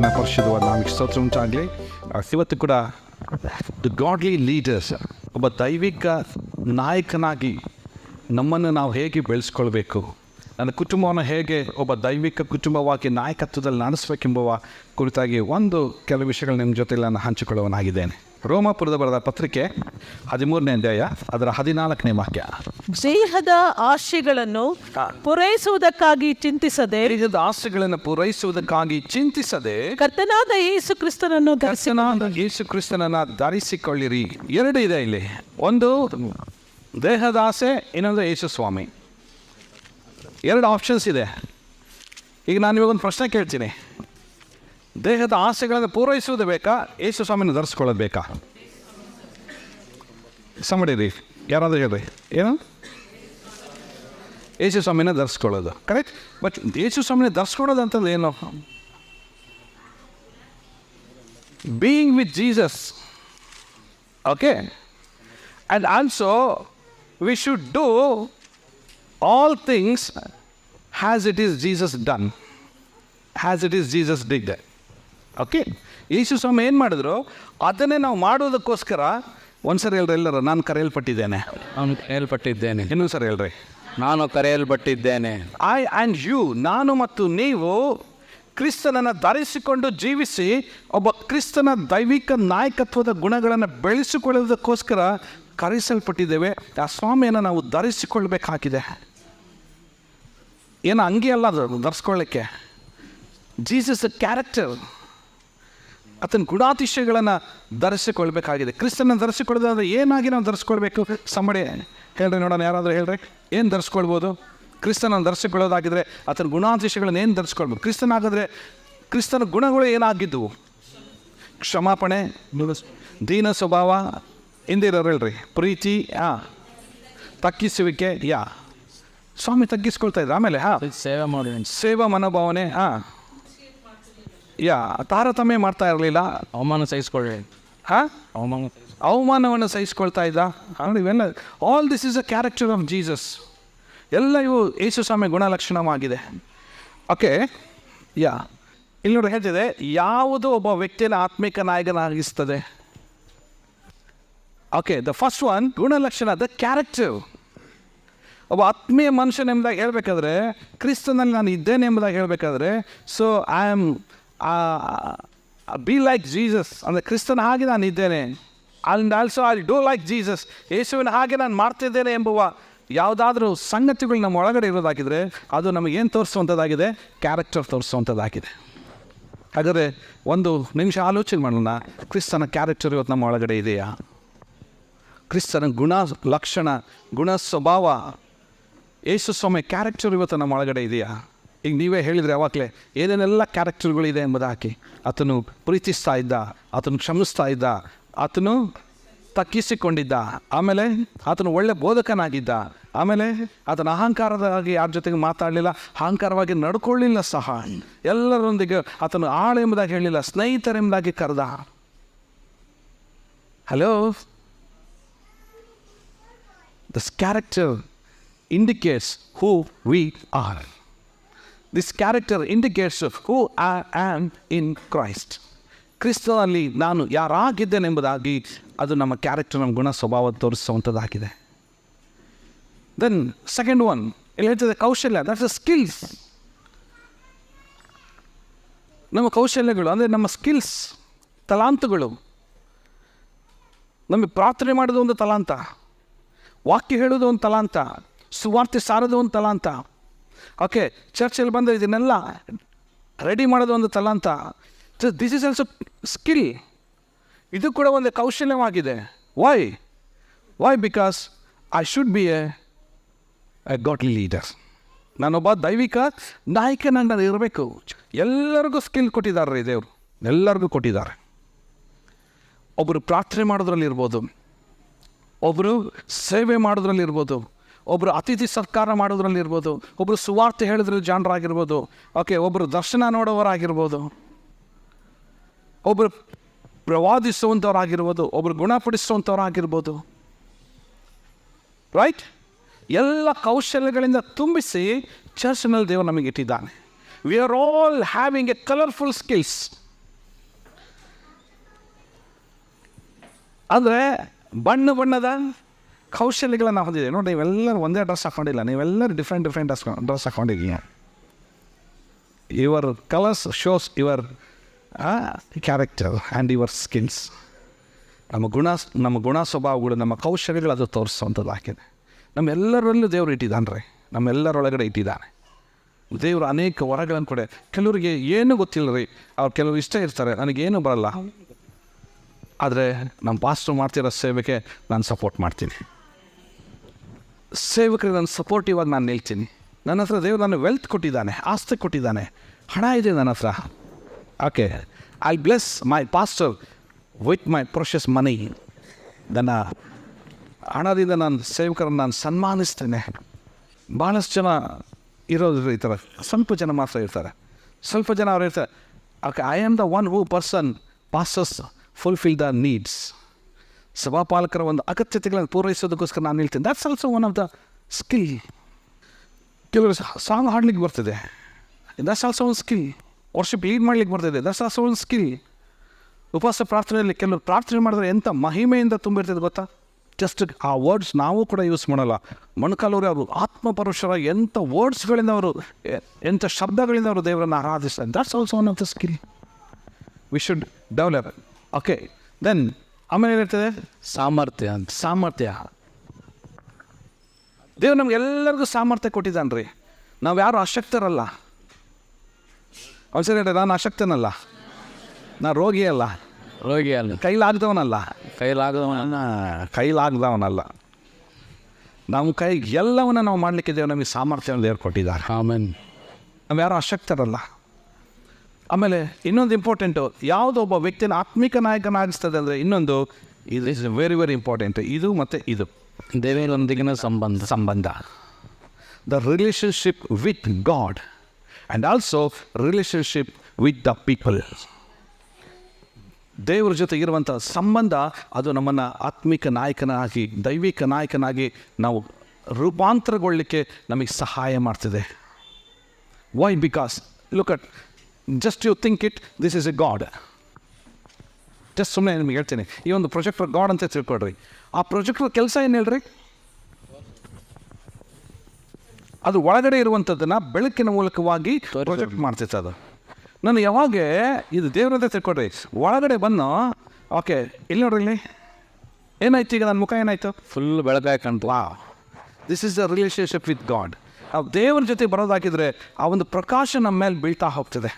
ಕರ್ತನ ಪರಿಶುದ್ಧವಾದ ನಾಮಕ್ಕೆ ಸ್ತೋತ್ರ ಉಂಟಾಗಲಿ. ಇವತ್ತು ಕೂಡ ದ ಗಾಡ್ಲಿ ಲೀಡರ್ಸ್, ಒಬ್ಬ ದೈವಿಕ ನಾಯಕನಾಗಿ ನಮ್ಮನ್ನು ನಾವು ಹೇಗೆ ಬೆಳೆಸ್ಕೊಳ್ಬೇಕು, ನನ್ನ ಕುಟುಂಬವನ್ನು ಹೇಗೆ ಒಬ್ಬ ದೈವಿಕ ಕುಟುಂಬವಾಗಿ ನಾಯಕತ್ವದಲ್ಲಿ ನಡೆಸಬೇಕೆಂಬುವ ಕುರಿತಾಗಿ ಕೆಲವು ವಿಷಯಗಳು ನಿಮ್ಮ ಜೊತೆಲಿ ನಾನು ಹಂಚಿಕೊಳ್ಳುವನಾಗಿದ್ದೇನೆ. ರೋಮಾಪುರದ ಬರೆದ ಪತ್ರಿಕೆ 13ನೇ ಅಧ್ಯಾಯ ಅದರ 14ನೇ ವಾಕ್ಯ. ದೇಹದ ಆಶೆಗಳನ್ನು ಪೂರೈಸುವುದಕ್ಕಾಗಿ ಚಿಂತಿಸದೆ, ದೇಹದ ಆಸೆಗಳನ್ನು ಪೂರೈಸುವುದಕ್ಕಾಗಿ ಚಿಂತಿಸದೆ ಕರ್ತನಾದ ಯೇಸು ಕ್ರಿಸ್ತನನ್ನು ಧರಿಸಿಕೊಳ್ಳಿರಿ. ಎರಡು ಇದೆ ಇಲ್ಲಿ, ಒಂದು ದೇಹದ ಆಸೆ, ಇನ್ನೊಂದು ಯೇಸು ಸ್ವಾಮಿ. ಎರಡು ಆಪ್ಷನ್ಸ್ ಇದೆ. ಈಗ ನಾನು ಇವಾಗೊಂದು ಪ್ರಶ್ನೆ ಕೇಳ್ತೀನಿ, ದೇಹದ ಆಸೆಗಳನ್ನು ಪೂರೈಸುವುದು ಬೇಕಾ, ಯೇಸು ಸ್ವಾಮಿನ ಧರಿಸ್ಕೊಳ್ಳೋದು ಬೇಕಾ? ಸಮಡಿರಿ, ಯಾರಾದರೂ ಹೇಳ್ರಿ. ಏನು? ಯೇಸು ಸ್ವಾಮಿನ ಧರಿಸ್ಕೊಳ್ಳೋದು ಕರೆಕ್ಟ್. ಬಟ್ ಯೇಸು ಸ್ವಾಮಿನ ಧರಿಸ್ಕೊಳ್ಳೋದು ಅಂತಂದ್ರೆ ಏನು? Being with Jesus. Okay. And also we should do all things as it is Jesus done, as it is Jesus did. Okay. Yesu ಸ್ವಾಮಿ ಏನು ಮಾಡಿದ್ರು ಅದನ್ನೇ ನಾವು ಮಾಡೋದಕ್ಕೋಸ್ಕರ ಒಂದ್ಸರಿ ಹೇಳ್ರಿ ಎಲ್ಲರೂ, ನಾನು ಕರೆಯಲ್ಪಟ್ಟಿದ್ದೇನೆ. ಇನ್ನೊಂದು ಸರಿ ಹೇಳ್ರಿ, ನಾನು ಕರೆಯಲ್ಪಟ್ಟಿದ್ದೇನೆ. ಐ ಆ್ಯಂಡ್ ಯು, ನಾನು ಮತ್ತು ನೀವು ಕ್ರಿಸ್ತನನ್ನು ಧರಿಸಿಕೊಂಡು ಜೀವಿಸಿ ಒಬ್ಬ ಕ್ರಿಸ್ತನ ದೈವಿಕ ನಾಯಕತ್ವದ ಗುಣಗಳನ್ನು ಬೆಳೆಸಿಕೊಳ್ಳೋದಕ್ಕೋಸ್ಕರ ಕರೆಸಲ್ಪಟ್ಟಿದ್ದೇವೆ. ಆ ಸ್ವಾಮಿಯನ್ನು ನಾವು ಧರಿಸಿಕೊಳ್ಬೇಕಾಗಿದೆ. ಏನು ಅಂಗಿ ಅಲ್ಲ ಅದು ಧರಿಸ್ಕೊಳ್ಳಿಕ್ಕೆ. ಜೀಸಸ್ ಕ್ಯಾರೆಕ್ಟರ್, ಆತನ ಗುಣಾತಿಶಯಗಳನ್ನು ಧರಿಸಿಕೊಳ್ಬೇಕಾಗಿದೆ. ಕ್ರಿಸ್ತನ ಧರಿಸಿಕೊಳ್ಳೋದಾದ್ರೆ ಏನಾಗಿ ನಾವು ಧರಿಸ್ಕೊಳ್ಬೇಕು? ಸಂಬಡಿ ಹೇಳ್ರಿ ನೋಡೋಣ, ಯಾರಾದರೂ ಹೇಳ್ರಿ, ಏನು ಧರಿಸ್ಕೊಳ್ಬೋದು? ಕ್ರಿಸ್ತನನ್ನು ಧರಿಸಿಕೊಳ್ಳೋದಾಗಿದ್ದರೆ ಆತನ ಗುಣಾತಿಶಯಗಳನ್ನು ಏನು ಧರಿಸ್ಕೊಳ್ಬೋದು? ಕ್ರಿಸ್ತನಾಗಿದ್ರೆ ಕ್ರಿಸ್ತನ ಗುಣಗಳು ಏನಾಗಿದ್ದವು? ಕ್ಷಮಾಪಣೆ, ದೀನ ಸ್ವಭಾವ, ಹಿಂದಿರೋರು ಹೇಳ್ರಿ, ಪ್ರೀತಿ, ತಗ್ಗಿಸುವಿಕೆ, ಸ್ವಾಮಿ ತಗ್ಗಿಸ್ಕೊಳ್ತಾ ಇದ್ರು. ಆಮೇಲೆ ಸೇವೆ ಮಾಡಿ, ಸೇವಾ ಮನೋಭಾವನೆ, ತಾರತಮ್ಯ ಮಾಡ್ತಾ ಇರಲಿಲ್ಲ. ಅವಮಾನ ಸಹಿಸ್ಕೊಳ್ಳಿ, ಅವಮಾನವನ್ನು ಸಹಿಸ್ಕೊಳ್ತಾ ಇದ್ದ. ಇವೆಲ್ಲ all this is a character of Jesus. ಎಲ್ಲ ಇವು ಯೇಸು ಸ್ವಾಮಿ ಗುಣಲಕ್ಷಣವಾಗಿದೆ. ಓಕೆ. ಇಲ್ಲಿ ನೋಡಿ ಹೇಳ್ತಿದೆ, ಯಾವುದು ಒಬ್ಬ ವ್ಯಕ್ತಿಯನ್ನು ಆತ್ಮಿಕ ನಾಯಕನಾಗಿಸ್ತದೆ? ಓಕೆ, ದ ಫಸ್ಟ್ ಒನ್ ಗುಣಲಕ್ಷಣ, ದ ಕ್ಯಾರೆಕ್ಟರ್. ಒಬ್ಬ ಆತ್ಮೀಯ ಮನುಷ್ಯನೆಂಬುದಾಗಿ ಹೇಳಬೇಕಾದ್ರೆ, ಕ್ರಿಸ್ತನಲ್ಲಿ ನಾನು ಇದ್ದೇನೆ ಎಂಬುದಾಗಿ ಹೇಳಬೇಕಾದ್ರೆ, so I am be like Jesus, ಅಂದರೆ ಕ್ರಿಸ್ತನ ಹಾಗೆ ನಾನು ಇದ್ದೇನೆ. And also I do like Jesus, ಯೇಸುವಿನ ಹಾಗೆ ನಾನು ಮಾಡ್ತಿದ್ದೇನೆ ಎಂಬುವ ಯಾವುದಾದ್ರೂ ಸಂಗತಿಗಳು ನಮ್ಮ ಒಳಗಡೆ ಇರೋದಾಗಿದ್ದರೆ ಅದು ನಮಗೇನು ತೋರಿಸುವಂಥದ್ದಾಗಿದೆ? ಕ್ಯಾರೆಕ್ಟರ್ ತೋರಿಸುವಂಥದ್ದಾಗಿದೆ. ಹಾಗಾದರೆ ಒಂದು ನಿಮಿಷ ಆಲೋಚನೆ ಮಾಡೋಣ, ಕ್ರಿಸ್ತನ ಕ್ಯಾರೆಕ್ಟರ್ ಇವತ್ತು ನಮ್ಮ ಒಳಗಡೆ ಇದೆಯಾ? ಕ್ರಿಸ್ತನ ಗುಣ ಲಕ್ಷಣ, ಗುಣ ಸ್ವಭಾವ, ಯೇಸು ಸ್ವಾಮಿ ಕ್ಯಾರೆಕ್ಟರ್ ಇವತ್ತು ನಮ್ಮ ಒಳಗಡೆ ಇದೆಯಾ? ಈಗ ನೀವೇ ಹೇಳಿದರೆ ಯಾವಾಗಲೇ ಏನೇನೆಲ್ಲ ಕ್ಯಾರೆಕ್ಟರ್ಗಳಿದೆ ಎಂಬುದಾಗಿ. ಆತನು ಪ್ರೀತಿಸ್ತಾ ಇದ್ದ, ಆತನು ಕ್ಷಮಿಸ್ತಾ ಇದ್ದ, ಆತನು ತಗ್ಗಿಸಿಕೊಂಡಿದ್ದ, ಆಮೇಲೆ ಆತನು ಒಳ್ಳೆ ಬೋಧಕನಾಗಿದ್ದ, ಆಮೇಲೆ ಆತನ ಅಹಂಕಾರದಾಗಿ ಯಾರ ಜೊತೆಗೆ ಮಾತಾಡಲಿಲ್ಲ, ಅಹಂಕಾರವಾಗಿ ನಡ್ಕೊಳ್ಳಿಲ್ಲ ಸಹ, ಎಲ್ಲರೊಂದಿಗೆ ಆತನು ಆಳು ಎಂಬುದಾಗಿ ಹೇಳಿಲ್ಲ, ಸ್ನೇಹಿತರೆಂಬುದಾಗಿ ಕರೆದ. Hello, this character indicates who we are. This character indicates who I am in Christ. ಕ್ರಿಸ್ತನಲ್ಲಿ ನಾನು ಯಾರಾಗಿದ್ದೇನೆ ಎಂಬುದಾಗಿ ಅದು ನಮ್ಮ ಕ್ಯಾರೆಕ್ಟರ್, ನಮ್ಮ ಗುಣ ಸ್ವಭಾವ ತೋರಿಸುವಂಥದ್ದಾಗಿದೆ. ದೆನ್ ಸೆಕೆಂಡ್ ಒನ್ ಇಲ್ಲಿ ಹೇಳ್ತದೆ ಕೌಶಲ್ಯ, ದಟ್ಸ್ ಅ ಸ್ಕಿಲ್ಸ್. ನಮ್ಮ ಕೌಶಲ್ಯಗಳು ಅಂದರೆ ನಮ್ಮ ಸ್ಕಿಲ್ಸ್, ತಲಾಂತಗಳು. ನಮಗೆ ಪ್ರಾರ್ಥನೆ ಮಾಡೋದು ಒಂದು ತಲಾಂತ, ವಾಕ್ಯ ಹೇಳೋದು ಒಂದು ತಲಾಂತ, ಸುವಾರ್ತೆ ಸಾರೋದು ಒಂದು ತಲಾಂತ. ಓಕೆ, ಚರ್ಚಲ್ಲಿ ಬಂದರೆ ಇದನ್ನೆಲ್ಲ ರೆಡಿ ಮಾಡೋದು ಒಂದು ತಲಾಂತ. This is also skill. ಇದು ಕೂಡ ಒಂದು ಕೌಶಲ್ಯವಾಗಿದೆ. Why because I should be a godly leader. ನಾನೊಬ್ಬ ದೈವಿಕ ನಾಯಕನಾಗಿ ನಾನು ಇರಬೇಕು. ಎಲ್ಲರಿಗೂ ಸ್ಕಿಲ್ ಕೊಟ್ಟಿದ್ದಾರೆ ದೇವರು, ಎಲ್ಲರಿಗೂ ಕೊಟ್ಟಿದ್ದಾರೆ. ಒಬ್ಬರು ಪ್ರಾರ್ಥನೆ ಮಾಡೋದ್ರಲ್ಲಿರ್ಬೋದು, ಒಬ್ಬರು ಸೇವೆ ಮಾಡೋದ್ರಲ್ಲಿರ್ಬೋದು, ಒಬ್ಬರು ಅತಿಥಿ ಸತ್ಕಾರ ಮಾಡೋದ್ರಲ್ಲಿರ್ಬೋದು, ಒಬ್ಬರು ಸುವಾರ್ತೆ ಹೇಳಿದ್ರಲ್ಲಿ ಜಾಣರಾಗಿರ್ಬೋದು. ಓಕೆ, ಒಬ್ಬರು ದರ್ಶನ ನೋಡೋವರಾಗಿರ್ಬೋದು, ಒಬ್ಬರು ಪ್ರವಾದಿಸುವಂಥವ್ರಾಗಿರ್ಬೋದು, ಒಬ್ಬರು ಗುಣಪಡಿಸುವಂಥವ್ರಾಗಿರ್ಬೋದು. ರೈಟ್? ಎಲ್ಲ ಕೌಶಲ್ಯಗಳಿಂದ ತುಂಬಿಸಿ ಚರ್ಚ್ನಲ್ಲಿ ದೇವರು ನಮಗೆ ಇಟ್ಟಿದ್ದಾನೆ. We are all having A colourful skills. ಅಂದರೆ ಬಣ್ಣದ ಕೌಶಲ್ಯಗಳನ್ನು ಹೊಂದಿದೆ. ನೋಡಿ, ನೀವೆಲ್ಲರೂ ಒಂದೇ ಡ್ರೆಸ್ ಹಾಕ್ಕೊಂಡಿಲ್ಲ, ನೀವೆಲ್ಲರೂ ಡಿಫ್ರೆಂಟ್ ಡ್ರೆಸ್ ಹಾಕ್ಕೊಂಡಿದ್ದೀವಿ. Your colours shows your character and your skills. ನಮ್ಮ ಗುಣ ಸ್ವಭಾವಗಳು, ನಮ್ಮ ಕೌಶಲ್ಯಗಳು ಅದು ತೋರಿಸುವಂಥದ್ದಾಗಿದೆ. ನಮ್ಮೆಲ್ಲರಲ್ಲೂ ದೇವರು ಇಟ್ಟಿದ್ದಾನೆ ರೀ, ನಮ್ಮೆಲ್ಲರೊಳಗಡೆ ಇಟ್ಟಿದ್ದಾನೆ. ದೇವರು ಅನೇಕ ವರಗಳನ್ನು ಕೊಡೆ. ಕೆಲವರಿಗೆ ಏನೂ ಗೊತ್ತಿಲ್ಲ ರೀ, ಅವ್ರು ಕೆಲವರು ಇಷ್ಟ ಇರ್ತಾರೆ, ನನಗೇನು ಬರಲ್ಲ, ಆದರೆ ನಮ್ಮ ಪಾಸ್ಟರ್ ಮಾಡ್ತಿರೋ ಸೇವೆಗೆ ನಾನು ಸಪೋರ್ಟ್ ಮಾಡ್ತೀನಿ. ಸೇವಕರಿಗೆ ನಾನು ಸಪೋರ್ಟಿವ್ ಆಗಿ ನಾನು ನಿಲ್ತೀನಿ. ನನ್ನ ಹತ್ರ ದೇವರು ನಾನು ವೆಲ್ತ್ ಕೊಟ್ಟಿದ್ದಾನೆ, ಆಸ್ತಿ ಕೊಟ್ಟಿದ್ದಾನೆ, ಹಣ ಇದೆ ನನ್ನ ಹತ್ರ. Okay, I bless my pastor with my precious money. ನನ್ನ ಹಣದಿಂದ ನಾನು ಸೇವಕರನ್ನು ನಾನು ಸನ್ಮಾನಿಸ್ತೇನೆ. ಭಾಳಷ್ಟು ಜನ ಇರೋದು ಈ ಥರ, ಸ್ವಲ್ಪ ಜನ ಮಾತ್ರ ಇರ್ತಾರೆ. ಸ್ವಲ್ಪ ಜನ ಅವ್ರು ಇರ್ತಾರೆ, okay, I am the one who person pastors fulfil the needs. ಸಭಾಪಾಲಕರ ಒಂದು ಅಗತ್ಯತೆಗಳನ್ನು ಪೂರೈಸೋದಕ್ಕೋಸ್ಕರ ನಾನು ಹೇಳ್ತೀನಿ. That's also one of the skill. ಕೆಲವರು ಸಾಂಗ್ ಹಾಡ್ಲಿಕ್ಕೆ ಬರ್ತಿದೆ, ದಟ್ಸ್ ಆಲ್ಸೋ ಒಂದು ಸ್ಕಿಲ್. ವರ್ಷಿಪ್ ಲೀಡ್ ಮಾಡ್ಲಿಕ್ಕೆ ಬರ್ತಿದೆ, ದಟ್ಸ್ ಆಲ್ಸೋ ಒಂದು ಸ್ಕಿಲ್. ಉಪವಾಸ ಪ್ರಾರ್ಥನೆಯಲ್ಲಿ ಕೆಲವರು ಪ್ರಾರ್ಥನೆ ಮಾಡಿದ್ರೆ ಎಂಥ ಮಹಿಮೆಯಿಂದ ತುಂಬಿರ್ತದೆ ಗೊತ್ತಾ? ಜಸ್ಟ್ ಆ ವರ್ಡ್ಸ್ ನಾವು ಕೂಡ ಯೂಸ್ ಮಾಡಲ್ಲ. ಮೊಣಕಾಲವರು ಅವರು ಆತ್ಮಪರುಷರ ಎಂಥ ವರ್ಡ್ಸ್ಗಳಿಂದ ಅವರು, ಎಂಥ ಶಬ್ದಗಳಿಂದ ಅವರು ದೇವರನ್ನು ಆರಾಧಿಸ್ತಾರೆ. That's also one of the skill we should develop. Okay, then ಆಮೇಲೆ ಏನಿರ್ತದೆ? ಸಾಮರ್ಥ್ಯ ಅಂತ. ಸಾಮರ್ಥ್ಯ. ದೇವ್ರು ನಮ್ಗೆಲ್ಲರಿಗೂ ಸಾಮರ್ಥ್ಯ ಕೊಟ್ಟಿದ್ದಾನೆ ರೀ. ನಾವು ಯಾರು ಅಶಕ್ತರಲ್ಲ. ಅವಸರ ಹೇಳಿ, ನಾನು ಅಶಕ್ತನಲ್ಲ, ನಾನು ರೋಗಿ ಅಲ್ಲ, ರೋಗಿ ಅಲ್ಲ, ಕೈಲಾಗದವನಲ್ಲ, ಕೈಲಾಗದವನಲ್ಲ. ನಮ್ಮ ಕೈಗೆ ಎಲ್ಲವನ್ನ ನಾವು ಮಾಡಲಿಕ್ಕೆ ದೇವ್ರು ನಮಗೆ ಸಾಮರ್ಥ್ಯವನ್ನು ದೇವ್ರು ಕೊಟ್ಟಿದ್ದಾರೆ. ಆಮೆನ್. ನಾವು ಯಾರು ಅಶಕ್ತರಲ್ಲ. ಆಮೇಲೆ ಇನ್ನೊಂದು ಇಂಪಾರ್ಟೆಂಟು, ಯಾವುದೊಬ್ಬ ವ್ಯಕ್ತಿನ ಆತ್ಮಿಕ ನಾಯಕನಾಗಿಸ್ತದೆ ಅಂದರೆ ಇನ್ನೊಂದು, ಇದು ಇಸ್ ವೆರಿ ವೆರಿ ಇಂಪಾರ್ಟೆಂಟ್. ಇದು ಮತ್ತು ಇದು ದೇವರೊಂದಿಗಿನ ಸಂಬಂಧ. The relationship with god and also relationship with the people. ದೇವರ ಜೊತೆ ಇರುವಂಥ ಸಂಬಂಧ ಅದು ನಮ್ಮನ್ನು ಆತ್ಮಿಕ ನಾಯಕನಾಗಿ, ದೈವಿಕ ನಾಯಕನಾಗಿ ನಾವು ರೂಪಾಂತರಗೊಳ್ಳಲಿಕ್ಕೆ ನಮಗೆ ಸಹಾಯ ಮಾಡ್ತಿದೆ. Why? Because look at, just you think it, this is a God. Just ಸುಮ್ಮನೆ ನಿಮಗೆ ಹೇಳ್ತೀನಿ, ಈ ಒಂದು ಪ್ರೊಜೆಕ್ಟರ್ ಗಾಡ್ ಅಂತ ತಿಳ್ಕೊಳ್ರಿ. ಆ ಪ್ರೊಜೆಕ್ಟರ್ ಕೆಲಸ ಏನು ಹೇಳ್ರಿ? ಅದು ಒಳಗಡೆ ಇರುವಂಥದ್ದನ್ನು ಬೆಳಕಿನ ಮೂಲಕವಾಗಿ ಪ್ರೊಜೆಕ್ಟ್ ಮಾಡ್ತೈತೆ. ಅದು ನಾನು ಯಾವಾಗ ಇದು ದೇವರಂತ ತಿಳ್ಕೊಡ್ರಿ, ಒಳಗಡೆ ಬಂದು ಓಕೆ, ಇಲ್ಲಿ ನೋಡ್ರಿ, ಇಲ್ಲಿ ಏನಾಯ್ತು? ಈಗ ನನ್ನ ಮುಖ ಏನಾಯಿತು? ಫುಲ್ ಬೆಳಕಾಗಿ ಕಾಣ್ತು. ವಾ, this is the relationship with god. ನಾವು ದೇವರ ಜೊತೆ ಬರೋದಾಗಿದ್ದರೆ ಆ ಒಂದು ಪ್ರಕಾಶ ನಮ್ಮ ಮೇಲೆ ಬೀಳ್ತಾ ಹೋಗ್ತದೆ.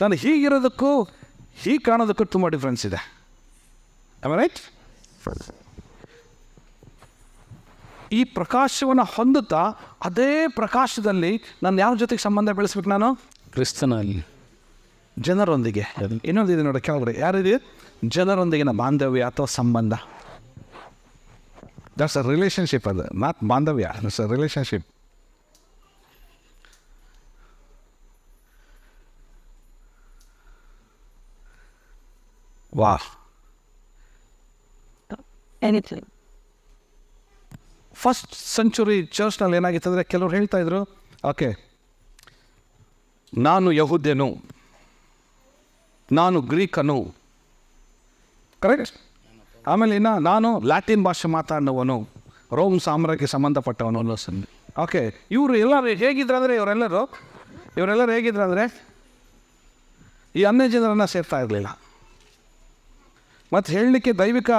ನಾನು ಹೀಗಿರೋದಕ್ಕೂ ಹೀಗೆ ಕಾಣೋದಕ್ಕೂ ತುಂಬ ಡಿಫ್ರೆನ್ಸ್ ಇದೆ. Am I right? ಈ ಪ್ರಕಾಶವನ್ನು ಹೊಂದುತ್ತಾ ಅದೇ ಪ್ರಕಾಶದಲ್ಲಿ ನಾನು ಯಾವ ಜೊತೆಗೆ ಸಂಬಂಧ ಬೆಳೆಸ್ಬೇಕು? ನಾನು ಕ್ರಿಸ್ತನಲ್ಲಿ, ಜನರೊಂದಿಗೆ. ಇನ್ನೊಂದಿದೆ ನೋಡಿ ಕೆಳಗಡೆ, ಯಾರಿದೆ? ಜನರೊಂದಿಗಿನ ಬಾಂಧವ್ಯ ಅಥವಾ ಸಂಬಂಧ. That's a relationship. ಅದು ನಾಟ್ ಬಾಂಧವ್ಯ, ದಟ್ಸ್ ಅ ರಿಲೇಷನ್ಶಿಪ್. ವಾ, ಫಸ್ಟ್ ಸೆಂಚುರಿ ಚರ್ಚ್ನಲ್ಲಿ ಏನಾಗಿತ್ತು ಅಂದರೆ, ಕೆಲವ್ರು ಹೇಳ್ತಾ ಇದ್ರು, ಓಕೆ, ನಾನು ಯಹೂದ್ಯನು, ನಾನು ಗ್ರೀಕನು, ಕರೆಕ್ಟ್. ಆಮೇಲೆ ಇನ್ನು ನಾನು ಲ್ಯಾಟಿನ್ ಭಾಷೆ ಮಾತಾಡುವವನು, ರೋಮ್ ಸಾಮ್ರಾಜ್ಯಕ್ಕೆ ಸಂಬಂಧಪಟ್ಟವನು. ಓಕೆ, ಇವರು ಎಲ್ಲರೂ ಹೇಗಿದ್ರು ಅಂದರೆ, ಇವರೆಲ್ಲರೂ ಹೇಗಿದ್ರು ಅಂದರೆ ಈ ಅನ್ಯ ಜನರನ್ನು ಸೇರ್ತಾ ಇರಲಿಲ್ಲ. ಮತ್ತು ಹೇಳಲಿಕ್ಕೆ ದೈವಿಕ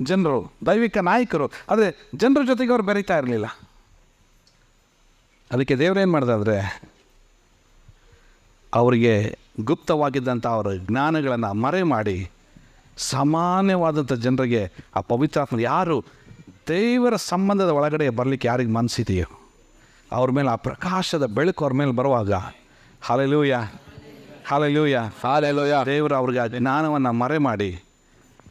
ಜನರು, ದೈವಿಕ ನಾಯಕರು, ಆದರೆ ಜನರ ಜೊತೆಗೆ ಅವ್ರು ಬೆರೀತಾ ಇರಲಿಲ್ಲ. ಅದಕ್ಕೆ ದೇವರೇನು ಮಾಡಿದ್ರೆ, ಅವರಿಗೆ ಗುಪ್ತವಾಗಿದ್ದಂಥ ಅವರ ಜ್ಞಾನಗಳನ್ನು ಮರೆ ಮಾಡಿ ಸಾಮಾನ್ಯವಾದಂಥ ಜನರಿಗೆ ಆ ಪವಿತ್ರಾತ್ಮ, ಯಾರು ದೇವರ ಸಂಬಂಧದ ಒಳಗಡೆ ಬರಲಿಕ್ಕೆ ಯಾರಿಗೆ ಮನಸ್ಸಿದೆಯೋ ಅವ್ರ ಮೇಲೆ ಆ ಪ್ರಕಾಶದ ಬೆಳಕು ಅವ್ರ ಮೇಲೆ ಬರುವಾಗ, ಹಲ್ಲೆಲೂಯ ಹಲ್ಲೆಲೂಯ ಹಾಲೆಲೂಯ, ದೇವರು ಅವ್ರಿಗೆ ಆ ಜ್ಞಾನವನ್ನು ಮರೆ ಮಾಡಿ,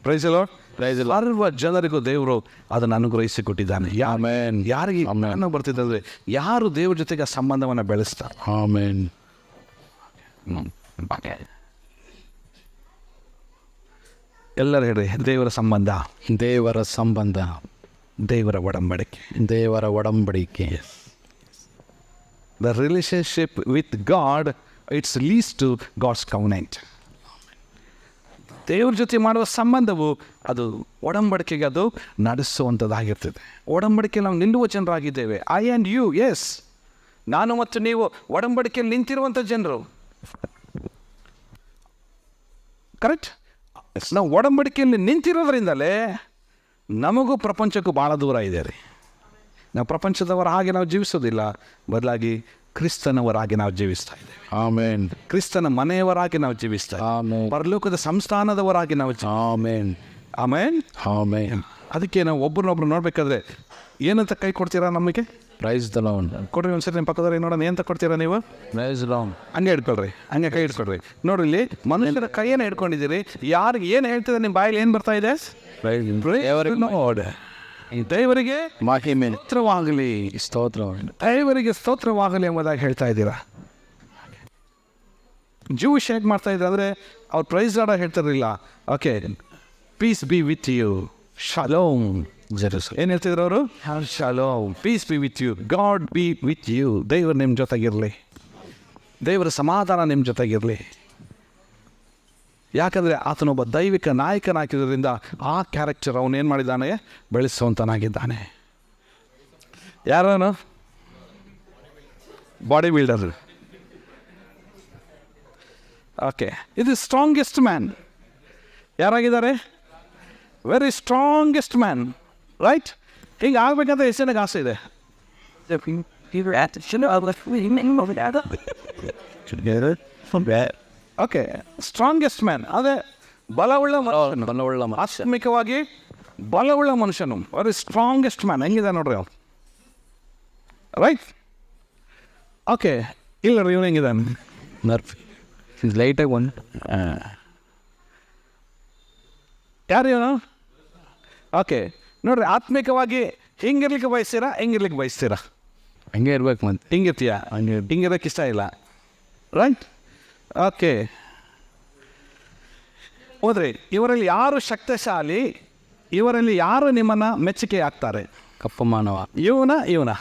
ಪ್ರೈಸ್ ದಿ ಲಾರ್ಡ್, ಸರ್ವ ಜನರಿಗೂ ದೇವರು ಅದನ್ನು ಅನುಗ್ರಹಿಸಿ ಕೊಟ್ಟಿದ್ದಾನೆ. ಆಮೆನ್. ಯಾರಿಗೆ ಜ್ಞಾನ ಬರ್ತಿದ್ದರೆ, ಯಾರು ದೇವ್ರ ಜೊತೆಗೆ ಆ ಸಂಬಂಧವನ್ನು ಬೆಳೆಸ್ತಾರೆ. ಆಮೆನ್. ಎಲ್ಲರೂ ಹೇಳಿ, ದೇವರ ಸಂಬಂಧ, ದೇವರ ಸಂಬಂಧ, ದೇವರ ಒಡಂಬಡಿಕೆ, ದೇವರ ಒಡಂಬಡಿಕೆ. The relationship with God, it's leads to God's covenant. ದೇವ್ರ ಜೊತೆ ಮಾಡುವ ಸಂಬಂಧವು ಅದು ಒಡಂಬಡಿಕೆಗೆ ಅದು ನಡೆಸುವಂಥದ್ದಾಗಿರ್ತದೆ. ಒಡಂಬಡಿಕೆಯಲ್ಲಿ ನಾವು ನಿಲ್ಲುವ ಜನರಾಗಿದ್ದೇವೆ. ಐ ಆ್ಯಂಡ್ ಯು, ಎಸ್, ನಾನು ಮತ್ತು ನೀವು ಒಡಂಬಡಿಕೆಯಲ್ಲಿ ನಿಂತಿರುವಂಥ ಜನರು. ಕರೆಕ್ಟ್. ನಾವು ಒಡಂಬಡಿಕೆಯಲ್ಲಿ ನಿಂತಿರೋದ್ರಿಂದಲೇ ನಮಗೂ ಪ್ರಪಂಚಕ್ಕೂ ಭಾಳ ದೂರ ಇದೆ ರೀ. ನಾವು ಪ್ರಪಂಚದವರ ಹಾಗೆ ನಾವು ಜೀವಿಸೋದಿಲ್ಲ, ಬದಲಾಗಿ ಕ್ರಿಸ್ತನವರಾಗಿ ನಾವು ಜೀವಿಸ್ತಾ ಇದ್ದೇವೆ. ಆಮೇನ್. ಕ್ರಿಸ್ತನ ಮನೆಯವರಾಗಿ ನಾವು ಜೀವಿಸ್ತಾ ಇದ್ದೇವೆ. ಆಮೇನ್. ಪರಲೋಕದ ಸಂಸ್ಥಾನದವರಾಗಿ ನಾವು ಆಮೇನ್. ಆಮೇನ್. ಆಮೇನ್. ಅದಕ್ಕೆ ನಾವು ಒಬ್ಬರನ್ನೊಬ್ರು ನೋಡ್ಬೇಕಾದ್ರೆ ಏನಂತ ಕೈ ಕೊಡ್ತೀರಾ ನಮಗೆ? Praise the lord. ಕೊಡ್ರಿ ಒಂದ್ಸರಿ ನಿಮ್ಮ ಪಕ್ಕದವ್ರಿಗೆ ನೋಡೋಣ, ಏನಂತ ಕೊಡ್ತೀರಾ ನೀವು? Praise the lord. ಹಂಗೆ ಹಿಡ್ಕೊಳ್ರಿ, ಹಂಗೆ ಕೈ ಹಿಡ್ಕೊಳ್ರಿ. ನೋಡ್ರಿ, ಇಲ್ಲಿ ಮನುಷ್ಯನ ಕೈಯನ್ನು ಹಿಡ್ಕೊಂಡಿದ್ದೀರಿ. ಯಾರಿಗೆ ಏನು ಹೇಳ್ತಿದ್ರೆ ನಿಮ್ಮ ಬಾಯಲ್ಲಿ ಏನು ಬರ್ತಾ ಇದೆ? ದೇವರಿಗೆ ಮಹಿಮೆ ಸ್ತೋತ್ರವಾಗಲಿ, ಸ್ತೋತ್ರವಾಗಲಿ, ದೇವರಿಗೆ ಸ್ತೋತ್ರವಾಗಲಿ ಎಂಬುದಾಗಿ ಹೇಳ್ತಾ ಇದ್ದೀರಾ. ಜೂಶ್ ಹೇಗೆ ಮಾಡ್ತಾ ಇದ್ದಾರೆ ಅಂದರೆ ಅವ್ರು ಪ್ರೈಸ್ ಲಾರ್ಡ್ ಹೇಳ್ತಿರಲಿಲ್ಲ. Okay, peace be with you, shalom. ಏನು ಹೇಳ್ತಿದ್ರು ಅವರು? Shalom, peace be with you, God be with you. ದೇವರು ನಿಮ್ಮ ಜೊತೆಗಿರಲಿ, ದೇವರ ಸಮಾಧಾನ ನಿಮ್ಮ ಜೊತೆಗಿರಲಿ. ಯಾಕಂದರೆ ಆತನೊಬ್ಬ ದೈವಿಕ ನಾಯಕನಾಗಿದ್ದರಿಂದ ಆ ಕ್ಯಾರೆಕ್ಟರ್ ಅವನೇನು ಮಾಡಿದ್ದಾನೆ? ಬೆಳೆಸುವಂತನಾಗಿದ್ದಾನೆ. ಯಾರನು? Body builder. ಓಕೆ, ಇದು ಸ್ಟ್ರಾಂಗೆಸ್ಟ್ ಮ್ಯಾನ್ ಯಾರಾಗಿದ್ದಾರೆ? Very strongest man, right? ಹಿಂಗೆ ಆಗ್ಬೇಕಂತ ಎಷ್ಟು ಜನಕ್ಕೆ ಆಸೆ ಇದೆ? ಓಕೆ, ಸ್ಟ್ರಾಂಗೆಸ್ಟ್ ಮ್ಯಾನ್ ಅದೇ ಬಲವುಳ್ಳ ಮನುಷ್ಯನು, ಬಲವುಳ್ಳ ಮನುಷ್ಯ. ಆತ್ಮಿಕವಾಗಿ ಬಲವುಳ್ಳ ಮನುಷ್ಯನು, ವೆರಿ ಸ್ಟ್ರಾಂಗೆಸ್ಟ್ ಮ್ಯಾನ್. ಹೆಂಗಿದೆ ನೋಡ್ರಿ ಅವ್ನು, ರೈಟ್? ಓಕೆ, ಇಲ್ಲ ರೀ, ಇವನು ಹೆಂಗಿದ್ದಾನೆ? ನರ್ಫಿ ಲೈಟಾಗಿ ಒಂದು ಯಾರು ಇವನು? ಓಕೆ, ನೋಡ್ರಿ, ಆತ್ಮಿಕವಾಗಿ ಹಿಂಗಿರ್ಲಿಕ್ಕೆ ಬಯಸ್ತೀರಾ, ಹೆಂಗಿರ್ಲಿಕ್ಕೆ ಬಯಸ್ತೀರಾ? ಹಂಗೆ ಇರ್ಬೇಕು ಮತ್ತೆ. ಹಿಂಗಿರ್ತೀಯಾ? ಹಿಂಗಿರೋಕ್ಕೆ ಇಷ್ಟ ಇಲ್ಲ, ರೈಟ್? ಓಕೆ, ಹೋದ್ರಿ, ಇವರಲ್ಲಿ ಯಾರು ಶಕ್ತಿಶಾಲಿ? ಇವರಲ್ಲಿ ಯಾರು ನಿಮ್ಮನ್ನು ಮೆಚ್ಚುಗೆ ಆಗ್ತಾರೆ? ಕಪ್ಪ ಮಾನವ. ಇವನ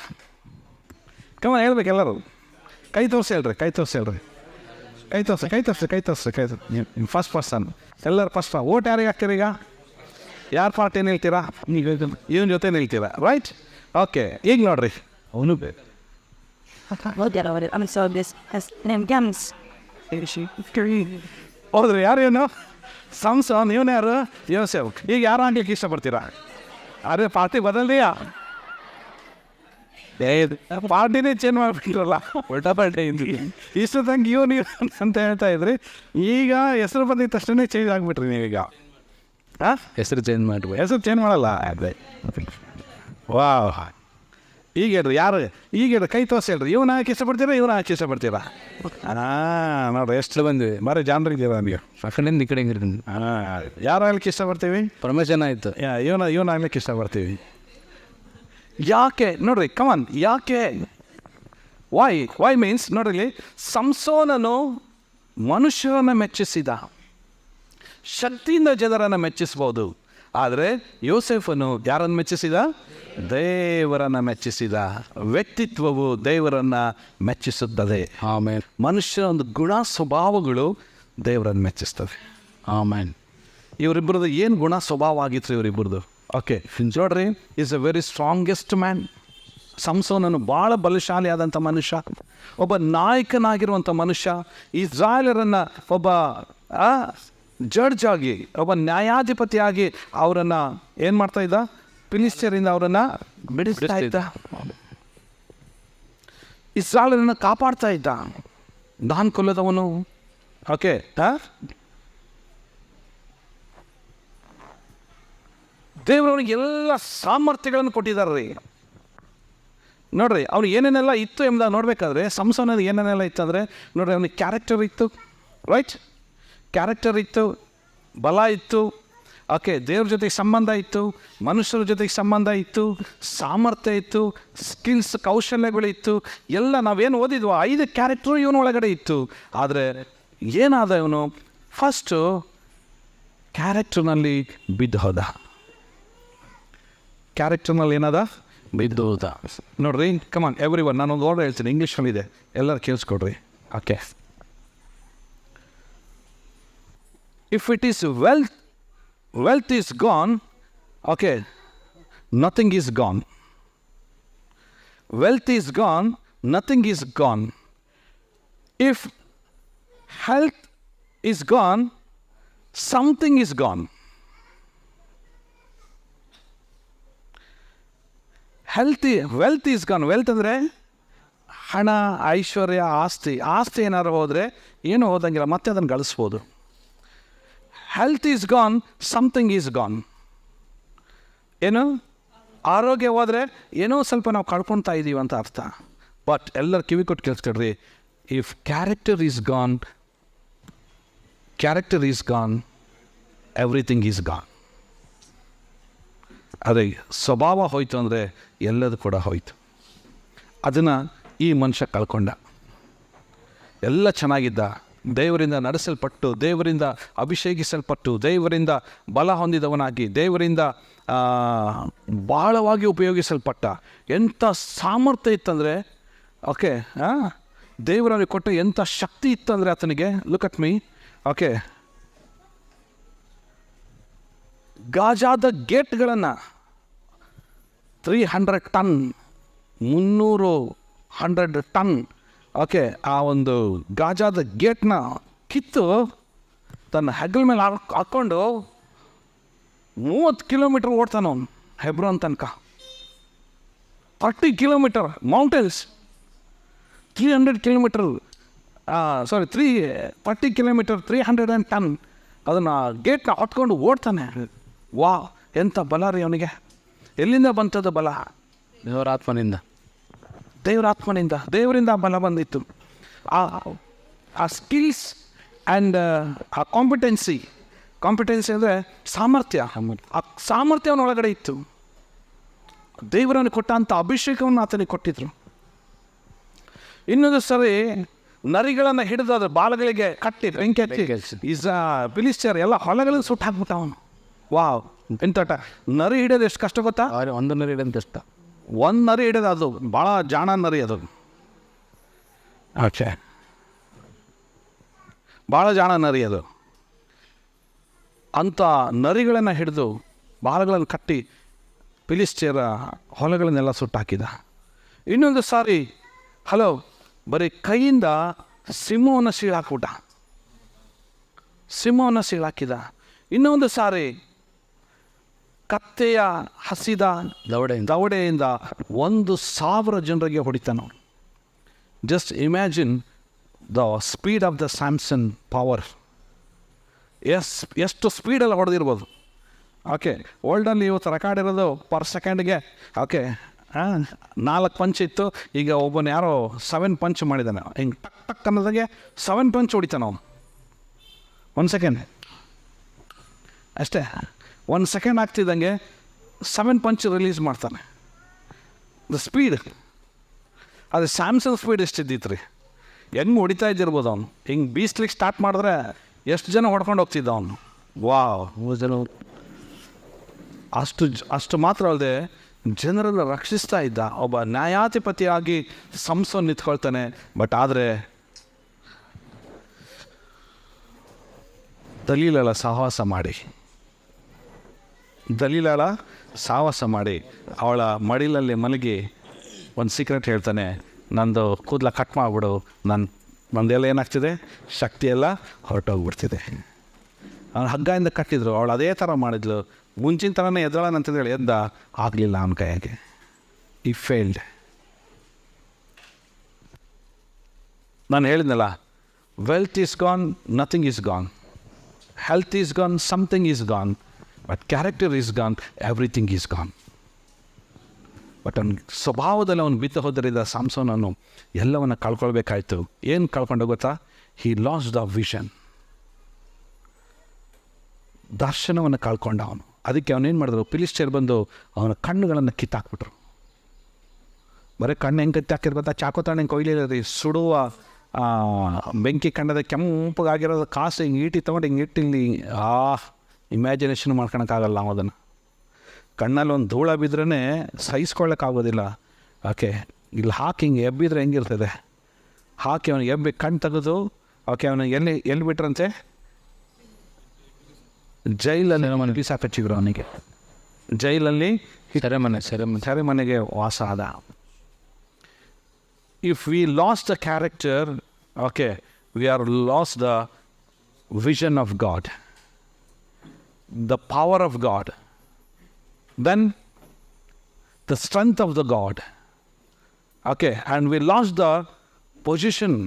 ಕಮ ಹೇಳ್ಬೇಕು ಎಲ್ಲರೂ. ಕೈ ತೋರಿಸಿ ಹೇಳ್ರಿ, ಕೈ ತೋರಿಸಿ ಹೇಳ್ರಿ, ಕೈ ತೋರಿಸಿ, ಕೈ ತೋರಿಸಿ, ಕೈ ತೋರಿಸಿ, ಕೈ ತೋರಿಸಿ. ಫಸ್ಟ್ ಪರ್ಸನ್, ಎಲ್ಲರೂ ಫಸ್ಟ್. ಓಟ್ ಯಾರಿಗೆ ಹಾಕ್ತೀರಿ ಈಗ? ಯಾರು ಪಾರ್ಟಿ ಏನು ಹೇಳ್ತೀರಾ? ಇವನ ಜೊತೆ ಹೇಳ್ತೀರಾ, ರೈಟ್? ಓಕೆ, ಈಗ ನೋಡ್ರಿ, ಅವನು ಬೇಕು. I'm sorry, this has name Gams. ಹೌದ್ರಿ, ಯಾರು ಏನು? ಸಂಸನ್. ಇವನು ಯಾರು? ಯೋಸೆಫ್. ಈಗ ಯಾರು ಆಗ್ಲಿಕ್ಕೆ ಇಷ್ಟಪಡ್ತೀರಾ? ಅರೆ, ಪಾರ್ಟಿ ಬದಲ್ರಿಯಾ? ಪಾರ್ಟಿನೇ ಚೇಂಜ್ ಮಾಡಿಬಿಟ್ಟಿರಲ್ಲ, ಉಲ್ಟಾ ಪಾರ್ಟಿ. ಇಷ್ಟು ತನಕ ಇವನು ಅಂತ ಹೇಳ್ತಾ ಇದ್ರಿ, ಈಗ ಹೆಸರು ಬಂದಿದ್ದ ತಕ್ಷಣ ಚೇಂಜ್ ಆಗಿಬಿಟ್ರಿ ನೀವೀಗ. ಹಾಂ, ಹೆಸರು ಚೇಂಜ್ ಮಾಡ್ಬೇಕು. ಹೆಸರು ಚೇಂಜ್ ಮಾಡಲ್ಲ. ಅದೇ ವಾ, ಈಗ ಹೇಳ್ರಿ, ಯಾರು? ಈಗ ಹೇಳ್ರಿ, ಕೈ ತೋರಿಸಿ ಹೇಳ್ರಿ, ಇವನು ಹಾಕಿ ಇಷ್ಟಪಡ್ತೀರಾ, ಇವನು ಹಾಕಿ ಇಷ್ಟಪಡ್ತೀರಾ? ಹಾಂ, ನೋಡ್ರಿ, ಎಷ್ಟು ಬಂದ್ವಿ, ಬರೀ ಜಾನ್ರಿದ್ದೀರಾ ನೀವು. ಆ ಕಡೆಯಿಂದ ಈ ಕಡೆ ಹೆಂಗಿರ್ತೀನಿ. ಹಾಂ, ಯಾರು ಆಗ್ಲಿಕ್ಕೆ ಇಷ್ಟಪಡ್ತೀವಿ? ಪ್ರಮೋಷನ್ ಆಯಿತು. ಇವನು ಆಗ್ಲಿಕ್ಕೆ ಇಷ್ಟಪಡ್ತೀವಿ. ಯಾಕೆ ನೋಡ್ರಿ, ಕಮಾನ್, ಯಾಕೆ? ವೈ ಮೀನ್ಸ್ ನೋಡ್ರಿ, ಸಂಸೋನನು ಮನುಷ್ಯರನ್ನು ಮೆಚ್ಚಿಸಿದ, ಶಕ್ತಿಯಿಂದ ಜನರನ್ನು ಮೆಚ್ಚಿಸ್ಬೋದು. ಆದರೆ ಯೋಸೆಫನು ಯಾರನ್ನು ಮೆಚ್ಚಿಸಿದ? ದೇವರನ್ನು ಮೆಚ್ಚಿಸಿದ. ವ್ಯಕ್ತಿತ್ವವು ದೇವರನ್ನು ಮೆಚ್ಚಿಸುತ್ತದೆ. ಆಮೇನ್. ಮನುಷ್ಯನ ಒಂದು ಗುಣ ಸ್ವಭಾವಗಳು ದೇವರನ್ನು ಮೆಚ್ಚಿಸ್ತವೆ. ಆಮೇನ್. ಇವರಿಬ್ಬರದು ಏನು ಗುಣ ಸ್ವಭಾವ ಆಗಿತ್ತು ಇವರಿಬ್ಬರದು? ಓಕೆ, ನೋಡ್ರಿ, is a very strongest man. ಸಂಸೋನನು ಭಾಳ ಬಲಶಾಲಿ ಆದಂಥ ಮನುಷ್ಯ, ಒಬ್ಬ ನಾಯಕನಾಗಿರುವಂಥ ಮನುಷ್ಯ. ಇಸ್ರಾಯೇಲರನ್ನು ಒಬ್ಬ ಜಡ್ಜ್ ಆಗಿ, ಒಬ್ಬ ನ್ಯಾಯಾಧಿಪತಿಯಾಗಿ ಅವರನ್ನು ಏನು ಮಾಡ್ತಾ ಇದ್ದ? ಫಿಲಿಸ್ಟಿಯರಿಂದ ಅವರನ್ನು ಬಿಡಿಸ್ತಾ ಇದ್ದ. ಇಸ್ರಾಯೇಲರನ್ನು ಕಾಪಾಡ್ತಾ ಇದ್ದ. ದಾನ್ ಕೊಲ್ಲದವನು. ಓಕೆ, ದೇವರವನಿಗೆ ಎಲ್ಲ ಸಾಮರ್ಥ್ಯಗಳನ್ನು ಕೊಟ್ಟಿದ್ದಾರೆ ರೀ. ನೋಡ್ರಿ, ಅವ್ನಿಗೆ ಏನೇನೆಲ್ಲ ಇತ್ತು ಎಂಬುದಾಗಿ ನೋಡಬೇಕಾದ್ರೆ, ಸಂಸೋನದ ಏನೇನೆಲ್ಲ ಇತ್ತು ಅಂದರೆ ನೋಡ್ರಿ, ಅವನಿಗೆ ಕ್ಯಾರೆಕ್ಟರ್ ಇತ್ತು, ರೈಟ್? ಕ್ಯಾರೆಕ್ಟರ್ ಇತ್ತು, ಬಲ ಇತ್ತು. ಓಕೆ, ದೇವ್ರ ಜೊತೆಗೆ ಸಂಬಂಧ ಇತ್ತು, ಮನುಷ್ಯರ ಜೊತೆಗೆ ಸಂಬಂಧ ಇತ್ತು, ಸಾಮರ್ಥ್ಯ ಇತ್ತು, ಸ್ಕಿಲ್ಸ್, ಕೌಶಲ್ಯಗಳಿತ್ತು. ಎಲ್ಲ ನಾವೇನು ಓದಿದ್ವೋ 5 ಕ್ಯಾರೆಕ್ಟ್ರು ಇವನು ಒಳಗಡೆ ಇತ್ತು. ಆದರೆ ಏನಾದ ಇವನು? ಫಸ್ಟು ಕ್ಯಾರೆಕ್ಟರ್ನಲ್ಲಿ ಬಿದ್ದು ಹೋದ. ಕ್ಯಾರೆಕ್ಟರ್ನಲ್ಲಿ ಏನದ? ಬಿದ್ದು ಹೋದ. ನೋಡ್ರಿ, ಕಮಾನ್ ಎವ್ರಿ ಒನ್, ನಾನೊಂದು ವರ್ಡ್ ಹೇಳ್ತೀನಿ, ಇಂಗ್ಲೀಷಲ್ಲಿದೆ, ಎಲ್ಲರೂ ಕೇಳಿಸ್ಕೊಡ್ರಿ. Okay, If it is wealth is gone, okay, nothing is gone. Wealth is gone, nothing is gone. If health is gone, something is gone. Wealth is gone. Wealth ಅಂದರೆ ಹಣ, ಐಶ್ವರ್ಯ, ಆಸ್ತಿ ಏನಾದ್ರು ಹೋದರೆ ಏನು ಹೋದಂಗಿಲ್ಲ, ಮತ್ತೆ ಅದನ್ನು ಗಳಿಸ್ಬೋದು. Health is gone, something is gone. ಏನು ಆರೋಗ್ಯ ಹೋದರೆ ಏನೋ ಸ್ವಲ್ಪ ನಾವು ಕಳ್ಕೊತಾ ಇದ್ದೀವಿ ಅಂತ ಅರ್ಥ. ಬಟ್ ಎಲ್ಲರೂ ಕಿವಿ ಕೊಟ್ಟು ಕೇಳಿಸ್ಕೊಡ್ರಿ, if character is gone, everything is gone. ಅದೇ ಸ್ವಭಾವ ಹೋಯ್ತು ಅಂದರೆ ಎಲ್ಲದು ಕೂಡ ಹೋಯ್ತು. ಅದನ್ನು ಈ ಮನುಷ್ಯ ಕಳ್ಕೊಂಡ. ಎಲ್ಲ ಚೆನ್ನಾಗಿದ್ದ, ದೇವರಿಂದ ನಡೆಸಲ್ಪಟ್ಟು, ದೇವರಿಂದ ಅಭಿಷೇಕಿಸಲ್ಪಟ್ಟು, ದೇವರಿಂದ ಬಲ ಹೊಂದಿದವನಾಗಿ, ದೇವರಿಂದ ಭಾಳವಾಗಿ ಉಪಯೋಗಿಸಲ್ಪಟ್ಟ, ಎಂಥ ಸಾಮರ್ಥ್ಯ ಇತ್ತಂದರೆ, ಓಕೆ, ದೇವರವನಿಗೆ ಕೊಟ್ಟ ಎಂಥ ಶಕ್ತಿ ಇತ್ತಂದರೆ ಆತನಿಗೆ. ಲುಕ್ ಅಟ್ ಮೀ, ಓಕೆ, ಗಾಜಾದ ಗೇಟ್ಗಳನ್ನು 300 ಟನ್, 300 ಟನ್, ಓಕೆ, ಆ ಒಂದು ಗಾಜಾದ ಗೇಟ್ನ ಕಿತ್ತು ತನ್ನ ಹೆಗಲ ಮೇಲೆ ಹಾಕ್ಕೊಂಡು 30 ಕಿಲೋಮೀಟ್ರ್ ಓಡ್ತಾನೆ ಅವನು ಹೆಬ್ರೋನ್ ತನಕ. 30 kilometre mountains, 300 kilometre 30 kilometre, 300 ton ಅದನ್ನು ಗೇಟ್ನ ಹೊತ್ಕೊಂಡು ಓಡ್ತಾನೆ. ವಾ, ಎಂಥ ಬಲ ರೀ ಅವನಿಗೆ! ಎಲ್ಲಿಂದ ಬಂತದ್ದು ಬಲ? ದೇವರಾತ್ಮನಿಂದ, ದೇವರಿಂದ ಬಲ ಬಂದಿತ್ತು. ಆ ಸ್ಕಿಲ್ಸ್ ಆ್ಯಂಡ್ ಆ ಕಾಂಪಿಟೆನ್ಸಿ ಅಂದರೆ ಸಾಮರ್ಥ್ಯ, ಆ ಸಾಮರ್ಥ್ಯ ಅವನೊಳಗಡೆ ಇತ್ತು. ದೇವರನ್ನು ಕೊಟ್ಟಂಥ ಅಭಿಷೇಕವನ್ನು ಆತನಿಗೆ ಕೊಟ್ಟಿದ್ರು. ಇನ್ನೊಂದು ಸರಿ ನರಿಗಳನ್ನು ಹಿಡಿದು ಅದ್ರ ಬಾಲಗಳಿಗೆ ಕಟ್ಟಿ ಬೆಂಕಿ ಹಚ್ಚಿ ಫಿಲಿಸ್ಟಿಯರ್ ಎಲ್ಲ ಹೊಲಗಳನ್ನು ಸುಟ್ಟು ಹಾಕ್ಬಿಟ್ಟ ಅವನು. ವಾವ್, ಎಂತಟ ನರಿ ಹಿಡಿಯೋದು ಎಷ್ಟು ಕಷ್ಟ ಗೊತ್ತಾ? ಒಂದು ನರಿ ಹಿಡಿಯೋದು ಕಷ್ಟ. ಒಂದು ನರಿ ಹಿಡಿಯೋದು, ಅದು ಭಾಳ ಜಾಣ ನರಿ, ಅದು ಓಕೆ, ಭಾಳ ಜಾಣ ನರಿ ಅದು. ಅಂಥ ನರಿಗಳನ್ನು ಹಿಡಿದು ಬಾಲಗಳನ್ನು ಕಟ್ಟಿ ಫಿಲಿಸ್ಟಿಯರ ಹೊಲಗಳನ್ನೆಲ್ಲ ಸುಟ್ಟು ಹಾಕಿದ. ಇನ್ನೊಂದು ಸಾರಿ ಬರೀ ಕೈಯಿಂದ ಸಿಂಹವನ್ನು ಸೀಳಾಕಿದ. ಇನ್ನೊಂದು ಸಾರಿ ಕತ್ತೆಯ ಹಸಿದ ದವಡೆಯಿಂದ 1,000 ಜನರಿಗೆ ಹೊಡಿತಾನೆ. Just imagine the speed of the Samson power. ಎಷ್ಟು ಸ್ಪೀಡಲ್ಲಿ ಹೊಡೆದಿರ್ಬೋದು. ಓಕೆ, ವರ್ಲ್ಡಲ್ಲಿ ಇವತ್ತು ರೆಕಾರ್ಡ್ ಇರೋದು ಪರ್ ಸೆಕೆಂಡ್ಗೆ, ಓಕೆ, 4 ಪಂಚ್ ಇತ್ತು, ಈಗ ಒಬ್ಬನು ಯಾರೋ 7 ಪಂಚ್ ಮಾಡಿದ್ದಾನೆ. ಹಿಂಗೆ ಟಕ್ ಟಕ್ ಅನ್ನೋದಾಗೆ 7 ಪಂಚ್ ಹೊಡಿತಾನೆ ಅವನು. 1 ಸೆಕೆಂಡ್ ಅಷ್ಟೇ, 1 ಸೆಕೆಂಡ್ ಆಗ್ತಿದ್ದಂಗೆ 7 ಪಂಚ್ ರಿಲೀಸ್ ಮಾಡ್ತಾನೆ. ದ ಸ್ಪೀಡ್, ಅದು ಸ್ಯಾಮ್ಸಂಗ್ ಸ್ಪೀಡ್ ಎಷ್ಟಿದ್ದಿತ್ತು ರೀ! ಹೆಂಗೆ ಹೊಡಿತಾ ಇದ್ದಿರ್ಬೋದು ಅವನು. ಹಿಂಗೆ ಬೀಸ್ಲಿಕ್ಕೆ ಸ್ಟಾರ್ಟ್ ಮಾಡಿದ್ರೆ ಎಷ್ಟು ಜನ ಹೊಡ್ಕೊಂಡು ಹೋಗ್ತಿದ್ದ ಅವನು. ವಾವ್, ಅಷ್ಟು ಮಾತ್ರ ಅಲ್ಲದೆ ಜನರನ್ನು ರಕ್ಷಿಸ್ತಾ ಇದ್ದ. ಒಬ್ಬ ನ್ಯಾಯಾಧಿಪತಿಯಾಗಿ ಸಂಸೋನ್ ನಿಂತ್ಕೊಳ್ತಾನೆ. ಬಟ್ ಆದರೆ ದಲೀಲಳ ಸಹವಾಸ ಮಾಡಿ ಅವಳ ಮಡಿಲಲ್ಲಿ ಮಲಗಿ ಒಂದು ಸೀಕ್ರೆಟ್ ಹೇಳ್ತಾನೆ, ನಂದು ಕೂದಲ ಕಟ್ ಮಾಡಿಬಿಡು, ನಂದೆಲ್ಲ ಏನಾಗ್ತಿದೆ, ಶಕ್ತಿಯೆಲ್ಲ ಹೊರಟೋಗ್ಬಿಡ್ತಿದೆ. ಅವನು ಹಗ್ಗದಿಂದ ಕಟ್ಟಿದ್ರು, ಅವಳು ಅದೇ ಥರ ಮಾಡಿದ್ಲು. ಮುಂಚಿನ ಥರನೇ ಎದ್ದಳಂತಂದೇಳಿ ಎದ್ದ, ಆಗಲಿಲ್ಲ ಅವನ ಕೈಯಾಗೆ. ಈ ಫೇಲ್ಡ್. ನಾನು ಹೇಳಿದ್ನಲ್ಲ, wealth is gone, nothing is gone. Health is gone, something is gone. But character is gone, everything is gone. But ಅವನ ಸ್ವಭಾವದಲ್ಲಿ ಅವನು ಬಿತ್ತು ಹೋದರಿಂದ ಸಾಮ್ಸೋನನ್ನು ಎಲ್ಲವನ್ನು ಕಳ್ಕೊಳ್ಬೇಕಾಯ್ತು. ಏನು ಕಳ್ಕೊಂಡು ಗೊತ್ತಾ? He lost the vision. ದರ್ಶನವನ್ನು ಕಳ್ಕೊಂಡ ಅವನು. ಅದಕ್ಕೆ ಅವನೇನು ಮಾಡಿದ್ರು, ಫಿಲಿಸ್ಟಿಯರ್ ಬಂದು ಅವನ ಕಣ್ಣುಗಳನ್ನು ಕಿತ್ತಾಕ್ಬಿಟ್ರು. ಬರೀ ಕಣ್ಣು ಹೆಂಗೆ ಕಿತ್ತಾಕಿದ್ರು ಗೊತ್ತಾ? ಚಾಕೋತಾಣ ಹೆಂಗೆ ಕೊಯ್ಲಿಲ್ಲ ರೀ, ಸುಡುವ ಬೆಂಕಿ ಕಣ್ಣದ ಕೆಂಪಗಾಗಿರೋದು ಕಾಸು ಹಿಂಗೆ ಈಟಿ ತೊಗೊಂಡು ಹಿಂಗೆ ಇಟ್ಟಿಲ್ಲಿ ಇಮ್ಯಾಜಿನೇಷನ್ ಮಾಡ್ಕೊಳಕ್ಕಾಗಲ್ಲ ನಾವು ಅದನ್ನು. ಕಣ್ಣಲ್ಲಿ ಒಂದು ಧೂಳ ಬಿದ್ರೇ ಸಹಿಸ್ಕೊಳ್ಳೋಕ್ಕಾಗೋದಿಲ್ಲ. ಓಕೆ, ಇಲ್ಲಿ ಹಾಕಿ ಹಿಂಗೆ ಎಬ್ಬಿದ್ರೆ ಹೆಂಗಿರ್ತದೆ, ಹಾಕಿ ಅವನಿಗೆ ಎಬ್ಬಿ ಕಣ್ಣು ತೆಗೆದು, ಓಕೆ, ಅವನಿಗೆ ಎಲ್ಲಿ ಬಿಟ್ರಂತೆ ಜೈಲಲ್ಲಿ ಬಿಸಾಕಚ್ಚಿದ್ರು ಅವನಿಗೆ. ಜೈಲಲ್ಲಿ ಸೆರೆಮನೆಗೆ ವಾಸ ಆದ. If we lost the character, okay, we are lost the vision of God, the power of God, then the strength of the God, okay, and we lost the position,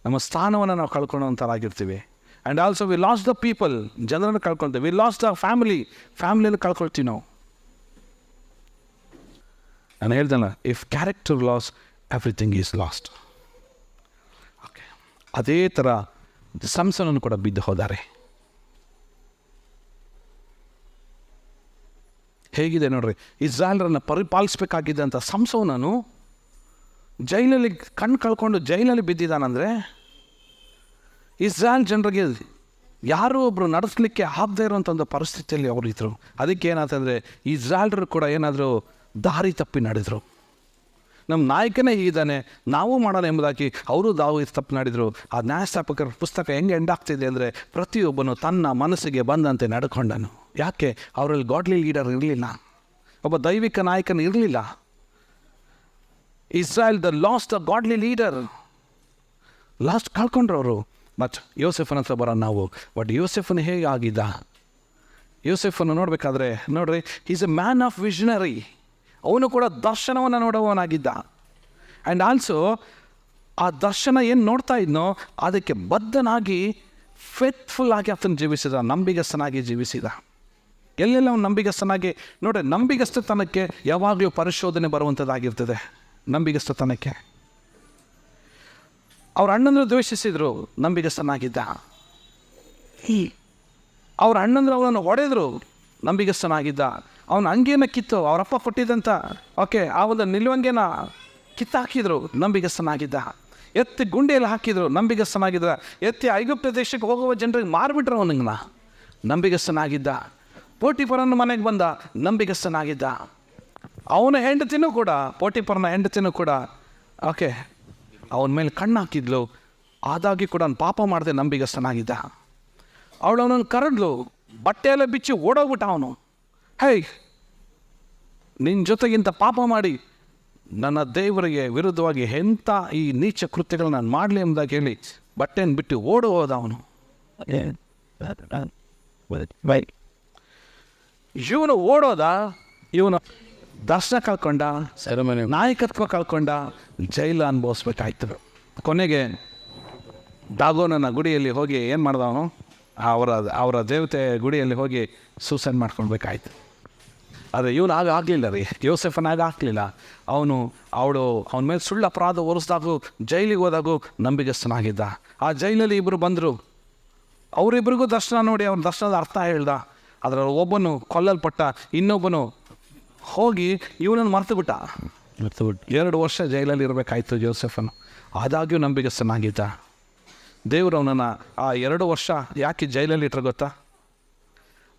ನಮ್ಮ ಸ್ಥಾನವನ್ನು ನಾವು ಕಳ್ಕೊಳ್ಳೋಂಥರಾಗಿರ್ತೀವಿ. And also we lost the people, ಜನರನ್ನು ಕಳ್ಕೊಳ್ತೀವಿ. V lost the ಫ್ಯಾಮಿಲಿಯಲ್ಲಿ ಕಳ್ಕೊಳ್ತೀವಿ ನಾವು. ನಾನು ಹೇಳ್ದಲ್ಲ, if character loss everything is last. Okay, ಅದೇ ಥರ ಸಂಸನನ್ನು ಕೂಡ ಬಿದ್ದು ಹೋದಾರೆ. ಹೇಗಿದೆ ನೋಡ್ರಿ, ಇಸ್ರಾಯೇಲರನ್ನು ಪರಿಪಾಲಿಸಬೇಕಾಗಿದ್ದಂಥ ಸಂಸೋನನು ಜೈಲಲ್ಲಿ ಕಣ್ಣು ಕಳ್ಕೊಂಡು ಜೈಲಲ್ಲಿ ಬಿದ್ದಿದ್ದಾನಂದರೆ, ಇಸ್ರಾಯೇಲ್ ಜನರಿಗೆ ಯಾರೋ ಒಬ್ಬರು ನಡೆಸಲಿಕ್ಕೆ ಆಗದೇ ಇರೋಂಥ ಒಂದು ಪರಿಸ್ಥಿತಿಯಲ್ಲಿ ಅವರು ಇದ್ದರು. ಅದಕ್ಕೆ ಏನಾಯ್ತಂದರೆ, ಇಸ್ರಾಯೇಲರು ಕೂಡ ಏನಾದರೂ ದಾರಿ ತಪ್ಪಿ ನಡೆದರು. ನಮ್ಮ ನಾಯಕನೇ ಹೀಗಿದ್ದಾನೆ, ನಾವು ಮಾಡೋಣ ಎಂಬುದಾಗಿ ಅವರು ತಪ್ಪು ನಡೆದರು. ಆ ನ್ಯಾಯಸ್ಥಾಪಕರ ಪುಸ್ತಕ ಹೆಂಗೆ ಎಂಡಾಗ್ತಿದೆ ಅಂದರೆ, ಪ್ರತಿಯೊಬ್ಬನು ತನ್ನ ಮನಸ್ಸಿಗೆ ಬಂದಂತೆ ನಡ್ಕೊಂಡನು. ಯಾಕೆ? ಅವರಲ್ಲಿ ಗಾಡ್ಲಿ ಲೀಡರ್ ಇರಲಿಲ್ಲ, ಒಬ್ಬ ದೈವಿಕ ನಾಯಕನ ಇರಲಿಲ್ಲ. Israel the lost the godly leader, lost ಕಳ್ಕೊಂಡ್ರು ಅವರು. ಮತ್ತು ಯೋಸೆಫನ ಹತ್ರ ಬರೋಣ ನಾವು. ಬಟ್ ಯೋಸೆಫನು ಹೇಗೆ ಆಗಿದ್ದ? ಯೋಸೆಫನ್ನು ನೋಡಬೇಕಾದ್ರೆ ನೋಡ್ರಿ, is A man of visionary. ಅವನು ಕೂಡ ದರ್ಶನವನ್ನು ನೋಡುವವನಾಗಿದ್ದ. ಆ್ಯಂಡ್ ಆಲ್ಸೋ ಆ ದರ್ಶನ ಏನು ನೋಡ್ತಾ ಇದ್ನೋ ಅದಕ್ಕೆ ಬದ್ಧನಾಗಿ ಫೇತ್ಫುಲ್ ಆಗಿ ಆತನು ಜೀವಿಸಿದ, ನಂಬಿಗಸ್ತನಾಗಿ ಜೀವಿಸಿದ. ಎಲ್ಲೆಲ್ಲ ಅವನು ನಂಬಿಗಸ್ತನಾಗಿ ನೋಡ್ರಿ, ನಂಬಿಗಸ್ತತನಕ್ಕೆ ಯಾವಾಗಲೂ ಪರಿಶೋಧನೆ ಬರುವಂಥದ್ದಾಗಿರ್ತದೆ. ನಂಬಿಗಸ್ತತನಕ್ಕೆ ಅವ್ರ ಅಣ್ಣಂದ್ರು ದ್ವೇಷಿಸಿದ್ರು, ನಂಬಿಗಸ್ತನಾಗಿದ್ದ. ಅವ್ರ ಅಣ್ಣಂದ್ರು ಅವನನ್ನು ಹೊಡೆದ್ರು, ನಂಬಿಗಸ್ತನಾಗಿದ್ದ. ಅವನ ಅಂಗೇನ ಕಿತ್ತು ಅವರಪ್ಪ ಕೊಟ್ಟಿದ್ದಂಥ ಓಕೆ ಆ ಒಂದು ನಿಲುವಂಗೇನ ಕಿತ್ತಾಕಿದ್ರು, ನಂಬಿಗಸ್ತನಾಗಿದ್ದ. ಎತ್ತಿ ಗುಂಡಿಯಲ್ಲಿ ಹಾಕಿದ್ರು, ನಂಬಿಗಸ್ತನಾಗಿದ್ದ. ಎತ್ತಿ ಐಗುಪ್ತ ದೇಶಕ್ಕೆ ಹೋಗುವ ಜನರಿಗೆ ಮಾರಿಬಿಟ್ರು ಅವನಿಗೆ, ನಂಬಿಗಸ್ತನಾಗಿದ್ದ. ಪೋಟಿಫರನ ಮನೆಗೆ ಬಂದ, ನಂಬಿಗಸ್ತನಾಗಿದ್ದ. ಅವನ ಹೆಂಡತಿನೂ ಕೂಡ, ಪೋಟಿಫರನ ಹೆಂಡತಿನೂ ಕೂಡ ಓಕೆ ಅವನ ಮೇಲೆ ಕಣ್ಣು ಹಾಕಿದ್ಲು. ಆದಾಗಿ ಕೂಡ ಅವ್ನು ಪಾಪ ಮಾಡದೆ ನಂಬಿಗಸ್ತನಾಗಿದ್ದ. ಅವಳು ಅವನನ್ನು ಕರೆದ್ಲು, ಬಟ್ಟೆಯೆಲ್ಲ ಬಿಚ್ಚಿ ಓಡೋಗ್ಬಿಟ್ಟ ಅವನು. ಹೇ, ನಿನ್ನ ಜೊತೆಗಿಂತ ಪಾಪ ಮಾಡಿ ನನ್ನ ದೇವರಿಗೆ ವಿರುದ್ಧವಾಗಿ ಎಂಥ ಈ ನೀಚ ಕೃತ್ಯಗಳು ನಾನು ಮಾಡಲಿ ಎಂಬುದಾಗಿ ಹೇಳಿ ಬಟ್ಟೆಯನ್ನು ಬಿಟ್ಟು ಓಡಿ ಹೋದ ಅವನು. ಇವನು ಓಡೋದ, ಇವನು ದರ್ಶನ ಕಳ್ಕೊಂಡ, ಸೆರೆಮನೆ ನಾಯಕತ್ವ ಕಳ್ಕೊಂಡ, ಜೈಲು ಅನುಭವಿಸ್ಬೇಕಾಯ್ತು. ಕೊನೆಗೆ ದಾಗೋನನ ಗುಡಿಯಲ್ಲಿ ಹೋಗಿ ಏನು ಮಾಡ್ದ ಅವನು? ಅವರ ದೇವತೆ ಗುಡಿಯಲ್ಲಿ ಹೋಗಿ ಸೂಸೈಡ್ ಮಾಡ್ಕೊಳ್ಬೇಕಾಯ್ತು. ಆದರೆ ಇವನು ಆಗಲಿಲ್ಲ ರೀ, ಯೋಸೆಫನಾಗ ಆಗಲಿಲ್ಲ. ಅವನ ಮೇಲೆ ಸುಳ್ಳು ಅಪರಾಧ ಹೊರಿಸಿದಾಗೂ ಜೈಲಿಗೆ ಹೋದಾಗೂ ನಂಬಿಗಸ್ತನಾಗಿದ್ದ. ಆ ಜೈಲಲ್ಲಿ ಇಬ್ಬರು ಬಂದರು, ಅವರಿಬ್ಬರಿಗೂ ದರ್ಶನ ನೋಡಿ ಅವ್ರ ದರ್ಶನದ ಅರ್ಥ ಹೇಳ್ದ. ಅದರ ಒಬ್ಬನು ಕೊಲ್ಲಲ್ಪಟ್ಟ, ಇನ್ನೊಬ್ಬನು ಹೋಗಿ ಇವನನ್ನು ಮರ್ತುಬಿಟ್ಟ. 2 ವರ್ಷ ಜೈಲಲ್ಲಿ ಇರಬೇಕಾಯ್ತು ಜೋಸೆಫನು. ಆದಾಗ್ಯೂ ನಂಬಿಗಸ್ತನಾಗಿದ್ದ. ದೇವರು ಅವನನ್ನು ಆ 2 ವರ್ಷ ಯಾಕೆ ಜೈಲಲ್ಲಿ ಇಟ್ಟರೆ ಗೊತ್ತಾ?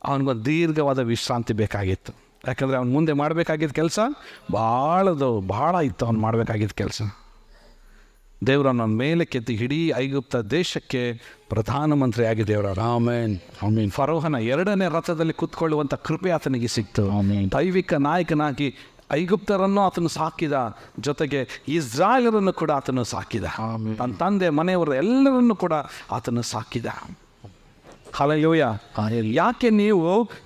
ಅವನಿಗೊಂದು ದೀರ್ಘವಾದ ವಿಶ್ರಾಂತಿ ಬೇಕಾಗಿತ್ತು. ಯಾಕಂದರೆ ಅವ್ನು ಮುಂದೆ ಮಾಡಬೇಕಾಗಿದ್ದ ಕೆಲಸ ಭಾಳ ಇತ್ತು. ಅವ್ನು ಮಾಡಬೇಕಾಗಿದ್ದ ಕೆಲಸ. ದೇವರು ಅವನ ಮೇಲೆ ಕೆತ್ತಿ ಇಡೀ ಐಗುಪ್ತ ದೇಶಕ್ಕೆ ಪ್ರಧಾನಮಂತ್ರಿಯಾಗಿ ದೇವರ ಆಮೇನ್ ಫರೋಹನ 2ನೇ ರಥದಲ್ಲಿ ಕೂತ್ಕೊಳ್ಳುವಂಥ ಕೃಪೆ ಆತನಿಗೆ ಸಿಕ್ತು. ದೈವಿಕ ನಾಯಕನಾಗಿ ಐಗುಪ್ತರನ್ನು ಆತನು ಸಾಕಿದ, ಜೊತೆಗೆ ಇಸ್ರಾಯೇಲರನ್ನು ಕೂಡ ಆತನು ಸಾಕಿದ. ತನ್ನ ತಂದೆ ಮನೆಯವರು ಎಲ್ಲರನ್ನು ಕೂಡ ಆತನು ಸಾಕಿದ. ಹಲ್ಲೆಲೂಯ. ಯಾಕೆ ನೀವು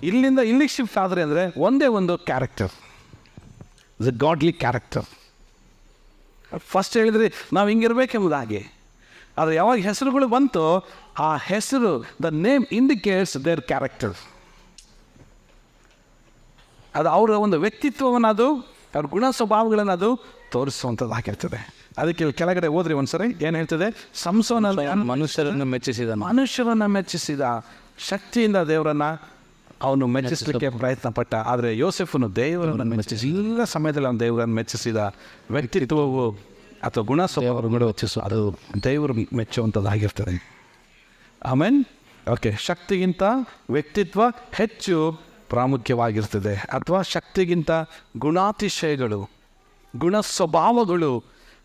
ಇಲ್ಲಿಂದ ಇಲ್ಲಿಗೆ ಶಿಫ್ಟ್ ಆದರೆ ಅಂದರೆ ಒಂದೇ ಒಂದು character, the godly character. First ಹೇಳಿದ್ರಿ ನಾವು ಹಿಂಗಿರ್ಬೇಕೆಂಬುದಾಗಿ. ಆದರೆ ಯಾವಾಗ ಹೆಸರುಗಳು ಬಂತು, ಆ ಹೆಸರು the name indicates their character. ಅದು ಅವರ ಒಂದು ವ್ಯಕ್ತಿತ್ವವನ್ನು, ಅದು ಅವ್ರ ಗುಣ ಸ್ವಭಾವಗಳನ್ನು ಅದು ತೋರಿಸುವಂಥದ್ದಾಗಿರ್ತದೆ. ಅದಕ್ಕೆ ಕೆಳಗಡೆ ಹೋದ್ರಿ ಒಂದ್ಸರಿ ಏನು ಹೇಳ್ತದೆ? ಸಂಸೋನ ಮನುಷ್ಯರನ್ನು ಮೆಚ್ಚಿಸಿದ ಶಕ್ತಿಯಿಂದ ದೇವರನ್ನು ಅವನು ಮೆಚ್ಚಿಸಲಿಕ್ಕೆ ಪ್ರಯತ್ನ ಪಟ್ಟ. ಆದರೆ ಯೋಸೆಫನು ದೇವರನ್ನು ಮೆಚ್ಚಿಸಿ, ಎಲ್ಲ ಸಮಯದಲ್ಲಿ ಅವನು ದೇವರನ್ನು ಮೆಚ್ಚಿಸಿದ. ವ್ಯಕ್ತಿತ್ವವು ಅಥವಾ ಗುಣ ಸ್ವಭಾವಗಳು ಅದು ದೇವರು ಮೆಚ್ಚುವಂಥದ್ದಾಗಿರ್ತದೆ. ಆಮೇಲೆ ಓಕೆ, ಶಕ್ತಿಗಿಂತ ವ್ಯಕ್ತಿತ್ವ ಹೆಚ್ಚು ಪ್ರಾಮುಖ್ಯವಾಗಿರ್ತದೆ. ಅಥವಾ ಶಕ್ತಿಗಿಂತ ಗುಣಾತಿಶಯಗಳು, ಗುಣ ಸ್ವಭಾವಗಳು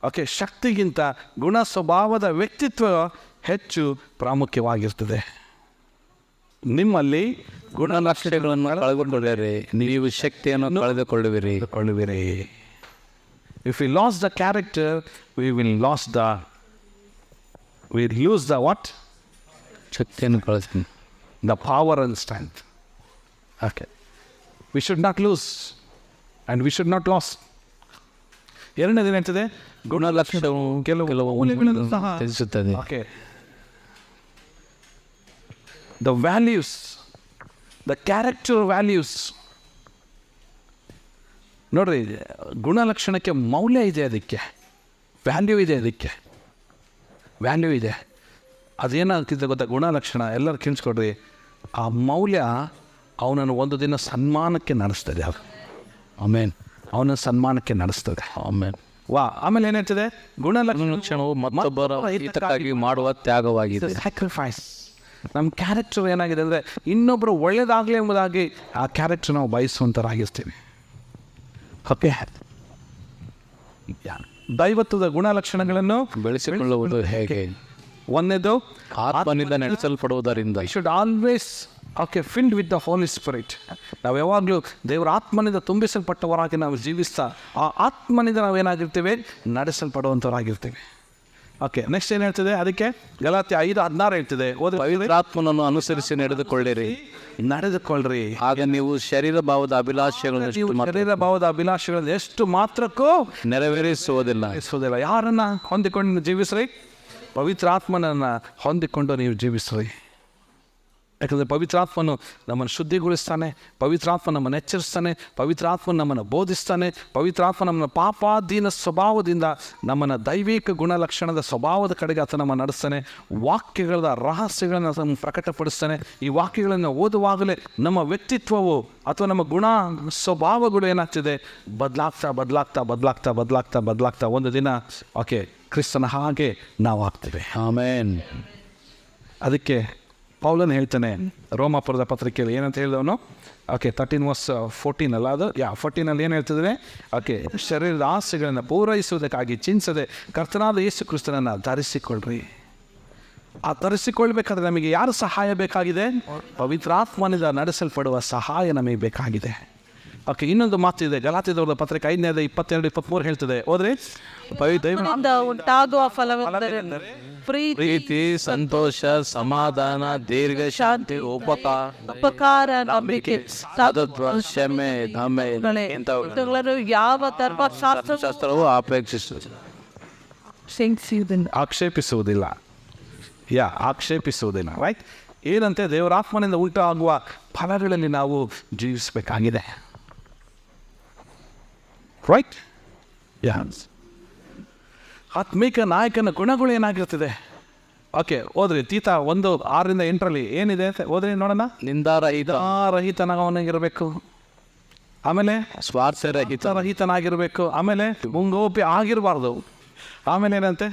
ಓಕೆ, ಶಕ್ತಿಗಿಂತ ಗುಣ ಸ್ವಭಾವದ ವ್ಯಕ್ತಿತ್ವ ಹೆಚ್ಚು ಪ್ರಾಮುಖ್ಯವಾಗಿರ್ತದೆ. ನಿಮ್ಮಲ್ಲಿ ಗುಣಲಕ್ಷಣಗಳನ್ನು ಕಳೆದುಕೊಳ್ಳಿರಿ, ನೀವು ಶಕ್ತಿಯನ್ನು ಕಳೆದುಕೊಳ್ಳುವಿರಿ. If we lost the character, we will lose the what? ಶಕ್ತಿಯನ್ನು ಕಳಿಸ್ತೀನಿ. The power and strength. Okay. We should not lose and we should not lose. ಎರಡನೇದು ಏನಾಗ್ತದೆ? ಗುಣಲಕ್ಷಣವು ಕೆಲವು ಮೌಲ್ಯಗಳನ್ನು ಸಹ ತಿಳಿಸುತ್ತದೆ. Okay. The values, the character values. ನೋಡ್ರಿ, ಗುಣಲಕ್ಷಣಕ್ಕೆ ಮೌಲ್ಯ ಇದೆ, ಅದಕ್ಕೆ ವ್ಯಾಲ್ಯೂ ಇದೆ, ಅದಕ್ಕೆ ವ್ಯಾಲ್ಯೂ ಇದೆ. ಅದೇನಾಗ್ತಿದೆ ಗೊತ್ತಾ? ಗುಣಲಕ್ಷಣ ಎಲ್ಲರೂ ಕೇಳಿಸ್ಕೊಡ್ರಿ, ಆ ಮೌಲ್ಯ ಅವನನ್ನು ಒಂದು ದಿನ ಸನ್ಮಾನಕ್ಕೆ ನಡೆಸ್ತದೆ. ಅದು ಆಮೇನ್. ಅವನ ಸನ್ಮಾನಕ್ಕೆ ನಡೆಸ್ತದೆ. ಆಮೇನ್. ಆಮೇಲೆ ಏನಾಗ್ತದೆ? ಗುಣಲಕ್ಷಣವು ಮತ್ತೊಬ್ಬರ ಹಿತಕ್ಕಾಗಿ ಮಾಡುವ ತ್ಯಾಗವಾಗಿದೆ. ಸ್ಯಾಕ್ರಿಫೈಸ್. ನಮ್ಮ ಕ್ಯಾರೆಕ್ಟರ್ ಏನಾಗಿದೆ ಅಂದರೆ, ಇನ್ನೊಬ್ಬರು ಒಳ್ಳೆಯದಾಗಲಿ ಎಂಬುದಾಗಿ ಆ ಕ್ಯಾರೆಕ್ಟರ್ ನಾವು ಬಯಸುವಂಥರಾಗಿರ್ತೀವಿ. ಓಕೆ. ದೈವತ್ವದ ಗುಣಲಕ್ಷಣಗಳನ್ನು ಬೆಳೆಸಿಕೊಳ್ಳುವುದು ಹೇಗೆ? ಒಂದನೇದು, ಆತ್ಮನಿಂದ ನಡೆಸಲ್ಪಡುವುದರಿಂದ. I should always filled with the Holy Spirit. ನಾವು ಯಾವಾಗಲೂ ದೇವರ ಆತ್ಮನಿಂದ ತುಂಬಿಸಲ್ಪಟ್ಟವರಾಗಿ ನಾವು ಜೀವಿಸ್ತಾ ಆ ಆತ್ಮನಿಂದ ನಾವೇನಾಗಿರ್ತೀವಿ? ನಡೆಸಲ್ಪಡುವಂಥವರಾಗಿರ್ತೀವಿ. ಓಕೆ, ನೆಕ್ಸ್ಟ್ ಏನು ಹೇಳ್ತದೆ? ಅದಕ್ಕೆ ಗಲಾತ್ಯ 5:16 ಹೇಳ್ತದೆ, ಪವಿತ್ರಾತ್ಮನನ್ನು ಅನುಸರಿಸಿ ನಡೆದುಕೊಳ್ಳ್ರಿ, ಆಗ ನೀವು ಶರೀರ ಭಾವದ ಅಭಿಲಾಷೆಗಳನ್ನು ಎಷ್ಟು ಮಾತ್ರಕ್ಕೂ ನೆರವೇರಿಸುವುದಿಲ್ಲ. ಯಾರನ್ನ ಹೊಂದಿಕೊಂಡು ಜೀವಿಸ್ರಿ? ಪವಿತ್ರಾತ್ಮನನ್ನು ಹೊಂದಿಕೊಂಡು ನೀವು ಜೀವಿಸ್ರಿ. ಯಾಕಂದರೆ ಪವಿತ್ರಾತ್ಮನು ನಮ್ಮನ್ನು ಶುದ್ಧಿಗೊಳಿಸ್ತಾನೆ, ಪವಿತ್ರಾತ್ಮ ನಮ್ಮನ್ನು ಎಚ್ಚರಿಸ್ತಾನೆ, ಪವಿತ್ರಾತ್ಮ ನಮ್ಮನ್ನು ಬೋಧಿಸ್ತಾನೆ, ಪವಿತ್ರಾತ್ಮ ನಮ್ಮನ್ನು ಪಾಪಾಧೀನ ಸ್ವಭಾವದಿಂದ ನಮ್ಮನ್ನು ದೈವಿಕ ಗುಣಲಕ್ಷಣದ ಸ್ವಭಾವದ ಕಡೆಗೆ ಆತ ನಮ್ಮನ್ನು ನಡೆಸ್ತಾನೆ. ವಾಕ್ಯಗಳ ರಹಸ್ಯಗಳನ್ನು ನಮಗೆ ಪ್ರಕಟಪಡಿಸ್ತಾನೆ. ಈ ವಾಕ್ಯಗಳನ್ನು ಓದುವಾಗಲೇ ನಮ್ಮ ವ್ಯಕ್ತಿತ್ವವು ಅಥವಾ ನಮ್ಮ ಗುಣ ಸ್ವಭಾವಗಳು ಏನಾಗ್ತಿದೆ? ಬದಲಾಗ್ತಾ ಒಂದು ದಿನ ಕ್ರಿಸ್ತನ ಹಾಗೆ ನಾವು ಆಗ್ತೇವೆ. ಆಮೇನ್. ಅದಕ್ಕೆ ಪೌಲನ್ ಹೇಳ್ತಾನೆ ರೋಮಾಪುರದ ಪತ್ರಿಕೆಯಲ್ಲಿ ಏನಂತ ಹೇಳಿದವನು? 13:14 ಅಲ್ಲ ಅದು? 14 ಏನು ಹೇಳ್ತಿದ್ರೆ? ಶರೀರದ ಆಸೆಗಳನ್ನು ಪೂರೈಸುವುದಕ್ಕಾಗಿ ಚಿಂತಿಸದೆ ಕರ್ತನಾದ ಯೇಸು ಕ್ರಿಸ್ತನನ್ನು ಧರಿಸಿಕೊಳ್ಳ್ರಿ. ಆ ಧರಿಸಿಕೊಳ್ಬೇಕಾದ್ರೆ ನಮಗೆ ಯಾರು ಸಹಾಯ ಬೇಕಾಗಿದೆ? ಪವಿತ್ರಾತ್ಮನಿಂದ ನಡೆಸಲ್ಪಡುವ ಸಹಾಯ ನಮಗೆ ಬೇಕಾಗಿದೆ. ಇನ್ನೊಂದು ಮಾತಿದೆ, ಗಲಾತ್ಯದವರ ಪತ್ರಿಕೆ 5:22-23 ಹೇಳ್ತದೆ, ಹೋದ್ರೆ ಉಂಟಾಗುವ ಫಲವೆಂದರೆ ಪ್ರೀತಿ, ಸಂತೋಷ, ಸಮಾಧಾನ, ದೀರ್ಘ ಶಾಂತಿ, ಉಪಕಾರ, ನಂಬಿಕೆ, ಸತತ್ವ, ಕ್ಷಮೆ, ದಮೆ ಇಂಥವುಗಳನ್ನು ಯಾವ ಧರ್ಮಶಾಸ್ತ್ರವು ಆಕ್ಷೇಪಿಸುವುದಿಲ್ಲ. ರೈಟ್? ಏನಂತೆ? ದೇವರಾತ್ಮನಿಂದ ಉಂಟಾಗುವ ಫಲಗಳಲ್ಲಿ ನಾವು ಜೀವಿಸಬೇಕಾಗಿದೆ. ರೈಟ್? ಆತ್ಮಿಕ ನಾಯಕನ ಗುಣಗಳು ಏನಾಗಿರ್ತದೆ? ಹೋದ್ರಿ ತೀತ 1:6-8 ಏನಿದೆ ಅಂತ ಹೋದ್ರಿ ನೋಡೋಣ. ನಿಂದಾರಹಿತನಾಗಿರಬೇಕು, ಆಮೇಲೆ ಸ್ವಾರ್ಥರಹಿತನಾಗಿರಬೇಕು, ಆಮೇಲೆ ಮುಂಗೋಪಿ ಆಗಿರಬಾರ್ದು, ಆಮೇಲೆ ಏನಂತೆ?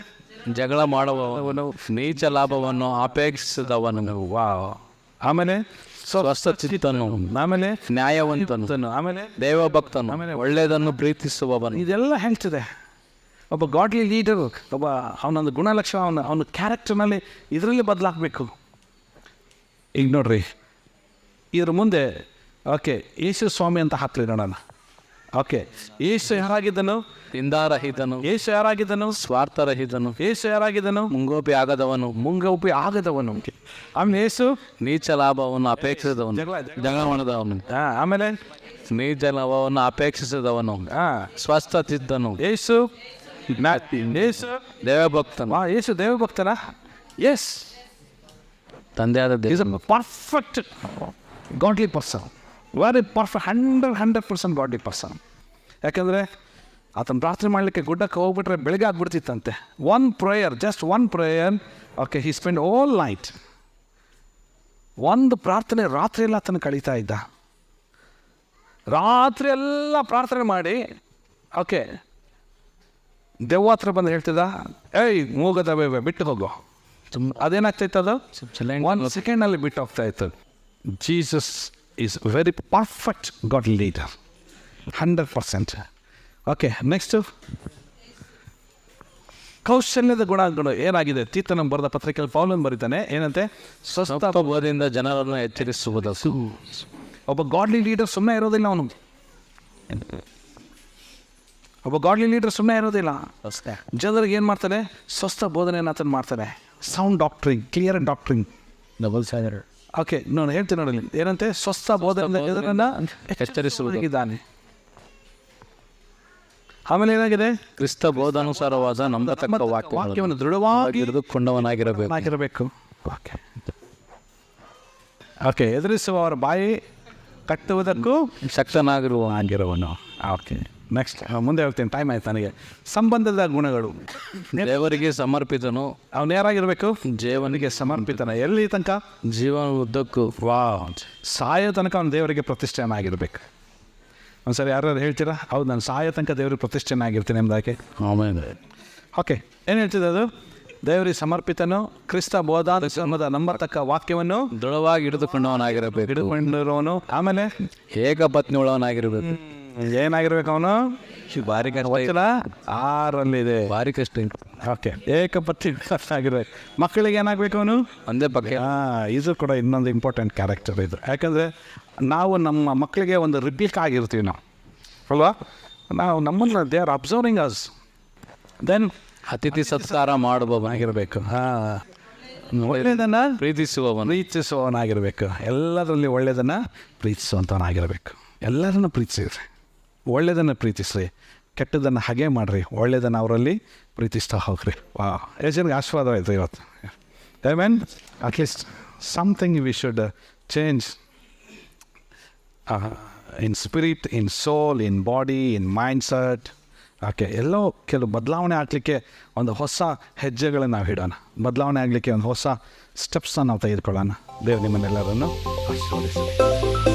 ಜಗಳ ಮಾಡುವವನು, ನೀಚ ಲಾಭವನ್ನು ಅಪೇಕ್ಷಿಸಿದವನು, ಆಮೇಲೆ ಸ್ವಸ್ಥಚಿತ್ತನು, ಆಮೇಲೆ ನ್ಯಾಯವಂತನು, ಆಮೇಲೆ ದೇವಭಕ್ತನು, ಆಮೇಲೆ ಒಳ್ಳೆಯದನ್ನು ಪ್ರೀತಿಸುವವನು. ಇದೆಲ್ಲ ಹೇಳ್ತಿದೆ. ಒಬ್ಬ ಗಾಡ್ಲಿ ಲೀಡರು, ಒಬ್ಬ ಅವನೊಂದು ಗುಣಲಕ್ಷಣ, ಅವನ ಕ್ಯಾರೆಕ್ಟರ್ನಲ್ಲಿ ಇದರಲ್ಲಿ ಬದಲಾಗಬೇಕು. ಈಗ ನೋಡ್ರಿ, ಇದ್ರ ಮುಂದೆ ಯೇಸು ಸ್ವಾಮಿ ಅಂತ ಹಾಕ್ಲಿ ನೋಡೋಣ. ಯೇಸು ಯಾರಾಗಿದ್ದನು? ನಿಂದಾರಹಿತನು. ಯೇಸು ಯಾರಾಗಿದ್ದನು? ಸ್ವಾರ್ಥರಹಿತನು. ಯೇಸು ಯಾರಾಗಿದ್ದನು? ಮುಂಗೋಪಿ ಆಗದವನು. ಆಮೇಲೆ ಯೇಸು ನೀಚ ಲಾಭವನ್ನು ಅಪೇಕ್ಷಿಸಿದವನು, ಜಗಳ ಮಾಡದವನು. ಆಮೇಲೆ ನೀಚ ಲಾಭವನ್ನು ಅಪೇಕ್ಷಿಸಿದವನು, ಸ್ವಸ್ಥಚಿತ್ತನು. ಯೇಸು ದೇವಭಕ್ತನು. ಯೇಸು ದೇವಭಕ್ತನ? ಎಸ್, ತಂದೆಯಾದ ದೇವ perfect godly person, very perfect, 100% godly person. ಯಾಕಂದರೆ ಆತನ ಪ್ರಾರ್ಥನೆ ಮಾಡಲಿಕ್ಕೆ ಗುಡ್ಡಕ್ಕೆ ಹೋಗ್ಬಿಟ್ರೆ ಬೆಳಗ್ಗೆ ಆಗ್ಬಿಡ್ತಿತ್ತಂತೆ. ಜಸ್ಟ್ ಒನ್ ಪ್ರೇಯರ್, ಹಿ ಸ್ಪೆಂಡ್ ಆಲ್ ನೈಟ್. ಒಂದು ಪ್ರಾರ್ಥನೆ ರಾತ್ರಿ ಎಲ್ಲ ಆತನ ಕಳೀತಾ ಇದ್ದ. ರಾತ್ರಿ ಎಲ್ಲ ಪ್ರಾರ್ಥನೆ ಮಾಡಿ ದೆವ್ವ ಹತ್ರ ಬಂದು ಹೇಳ್ತಿದ್ದ, ಏಯ್ ಮೂಗದ ಬಿಟ್ಟು ಹೋಗೋ. ಅದೇನಾಗ್ತಾಯಿತ್ತು? ಅದು 1 ಸೆಕೆಂಡ್ನಲ್ಲಿ ಬಿಟ್ಟು ಹೋಗ್ತಾ ಇತ್ತು. Jesus is very perfect god leader, 100%. Next ಕೌಶಲ್ಯದ ಗುಣಗಳು ಏನಾಗಿದೆ? ತೀತನ ಬರೆದ ಪತ್ರಿಕೆಯಲ್ಲಿ ಪೌಲನ್ ಬರೀತಾನೆ, ಏನಂತೆ? ಸ್ವಸ್ಥ ಬೋಧದಿಂದ ಜನರನ್ನು ಎಚ್ಚರಿಸುವುದು. ಒಬ್ಬ ಗಾಡ್ಲಿ ಲೀಡರ್ ಸುಮ್ಮನೆ ಇರೋದಿಲ್ಲ. ಅವನು ಒಬ್ಬ ಗಾಡ್ಲಿ ಲೀಡರ್ ಸುಮ್ಮನೆ ಇರೋದಿಲ್ಲ. ಜನರಿಗೆ ಏನು ಮಾಡ್ತಾನೆ? ಸ್ವಸ್ಥ ಬೋಧನೆಯನ್ನು ಆತನು ಮಾಡ್ತಾನೆ. Sound doctrine, clear doctrine. Double sider. Okay, ನಾನು ಹೇಳ್ತೀನಿ ನೋಡಿ, ಏನಂತೆ? ಸ್ವಸ್ಥ ಬೋಧನೆ ಜನರನ್ನು ಎಚ್ಚರಿಸುವುದಾಗಿದ್ದಾನೆ. ಆಮೇಲೆ ಏನಾಗಿದೆ? ಕ್ರಿಸ್ತ ಬೋಧಾನುಸಾರವಾದ ನಂಬತಕ್ಕ ವಾಕ್ಯವನ್ನು ದೃಢವಾಗಿ ಹಿಡಿದುಕೊಂಡವನಾಗಿರಬೇಕು. ಓಕೆ ಓಕೆ, ಎದುರಿಸುವವರ ಬಾಯಿ ಕಟ್ಟುವುದಕ್ಕೂ ಶಕ್ತನಾಗಿರುವವನು. ಓಕೆ, ನೆಕ್ಸ್ಟ್ ಮುಂದೆ ಹೇಳ್ತೀನಿ, ಟೈಮ್ ಆಯ್ತು ನನಗೆ. ಸಂಬಂಧದ ಗುಣಗಳು. ದೇವರಿಗೆ ಸಮರ್ಪಿತನು. ಅವನು ಯಾರಾಗಿರಬೇಕು? ಜೀವನಿಗೆ ಸಮರ್ಪಿತನ. ಎಲ್ಲಿ ತನಕ? ಜೀವನ ಉದ್ದಕ್ಕೂ. ಸಾಯೋ ತನಕ ಅವನು ದೇವರಿಗೆ ಪ್ರತಿಷ್ಠೆನಾಗಿರ್ಬೇಕು. ಒಂದ್ಸರಿ ಯಾರು ಹೇಳ್ತೀರಾ? ಹೌದು, ನಾನು ಸಾಯೋ ತನಕ ದೇವರಿಗೆ ಪ್ರತಿಷ್ಠೆನಾಗಿರ್ತೀನಿ ಎಂಬುದಾಕೆ. ಆಮೇಲೆ ಓಕೆ, ಏನು ಹೇಳ್ತಿದ್ದೆ ಅದು? ದೇವರಿಗೆ ಸಮರ್ಪಿತನು, ಕ್ರಿಸ್ತ ಬೋಧಾನುಸಾರದ ನಂಬತಕ್ಕ ವಾಕ್ಯವನ್ನು ದೃಢವಾಗಿ ಹಿಡಿದುಕೊಂಡವನಾಗಿರಬೇಕು. ಹಿಡಿದುಕೊಂಡಿರೋನು. ಆಮೇಲೆ ಏಕಪತ್ನಿ ಉಳ್ಳವನಾಗಿರಬೇಕು. ಏನಾಗಿರ್ಬೇಕು ಅವನು? ಭಾರಿ ಕಷ್ಟ. 6ರಲ್ಲಿದೆ. ಭಾರಿ ಕಷ್ಟ. ಓಕೆ, ಏಕಪತ್ನಿ ಆಗಿರ್ಬೇಕು. ಮಕ್ಕಳಿಗೆ ಏನಾಗಬೇಕು ಅವನು? ಒಂದೇ ಪಕ್ಕ. ಇದು ಕೂಡ ಇನ್ನೊಂದು ಇಂಪಾರ್ಟೆಂಟ್ ಕ್ಯಾರೆಕ್ಟರ್ ಇದು. ಯಾಕಂದರೆ ನಾವು ನಮ್ಮ ಮಕ್ಕಳಿಗೆ ಒಂದು ರಿಪ್ಲಿಕ್ ಆಗಿರ್ತೀವಿ ನಾವು, ಅಲ್ವಾ? ನಾವು ನಮ್ಮನ್ನು they are observing us. Then ಅತಿಥಿ ಸತ್ಕಾರ ಮಾಡುವವನಾಗಿರಬೇಕು. ಒಳ್ಳೆಯದನ್ನು ಪ್ರೀತಿಸುವವನಾಗಿರಬೇಕು. ಎಲ್ಲದರಲ್ಲಿ ಒಳ್ಳೆಯದನ್ನು ಪ್ರೀತಿಸುವಂಥವನಾಗಿರಬೇಕು. ಎಲ್ಲರನ್ನು ಪ್ರೀತಿಸಿರಿ, ಒಳ್ಳೆಯದನ್ನು ಪ್ರೀತಿಸ್ರಿ, ಕೆಟ್ಟದನ್ನು ಹಾಗೆ ಮಾಡಿರಿ, ಒಳ್ಳೆಯದನ್ನು ಅವರಲ್ಲಿ ಪ್ರೀತಿಸ್ತಾ ಹೋಗ್ರಿ. ಜನರಿಗೆ ಆಶೀರ್ವಾದ ಆಯಿತು ಇವತ್ತು. I mean at least something we should change in spirit, in soul, in body, in mindset. Okay, ಎಲ್ಲೋ ಕೆಲವು ಬದಲಾವಣೆ ಆಗಲಿಕ್ಕೆ ಒಂದು ಹೊಸ ಹೆಜ್ಜೆಗಳನ್ನು ನಾವು ಇಡೋಣ. ಬದಲಾವಣೆ ಆಗಲಿಕ್ಕೆ ಒಂದು ಹೊಸ ಸ್ಟೆಪ್ಸನ್ನು ನಾವು ತೆಗೆದುಕೊಳ್ಳೋಣ. ದೇವರು ನಿಮ್ಮನ್ನೆಲ್ಲರನ್ನು ಆಶೀರ್ವದಿಸಲಿ.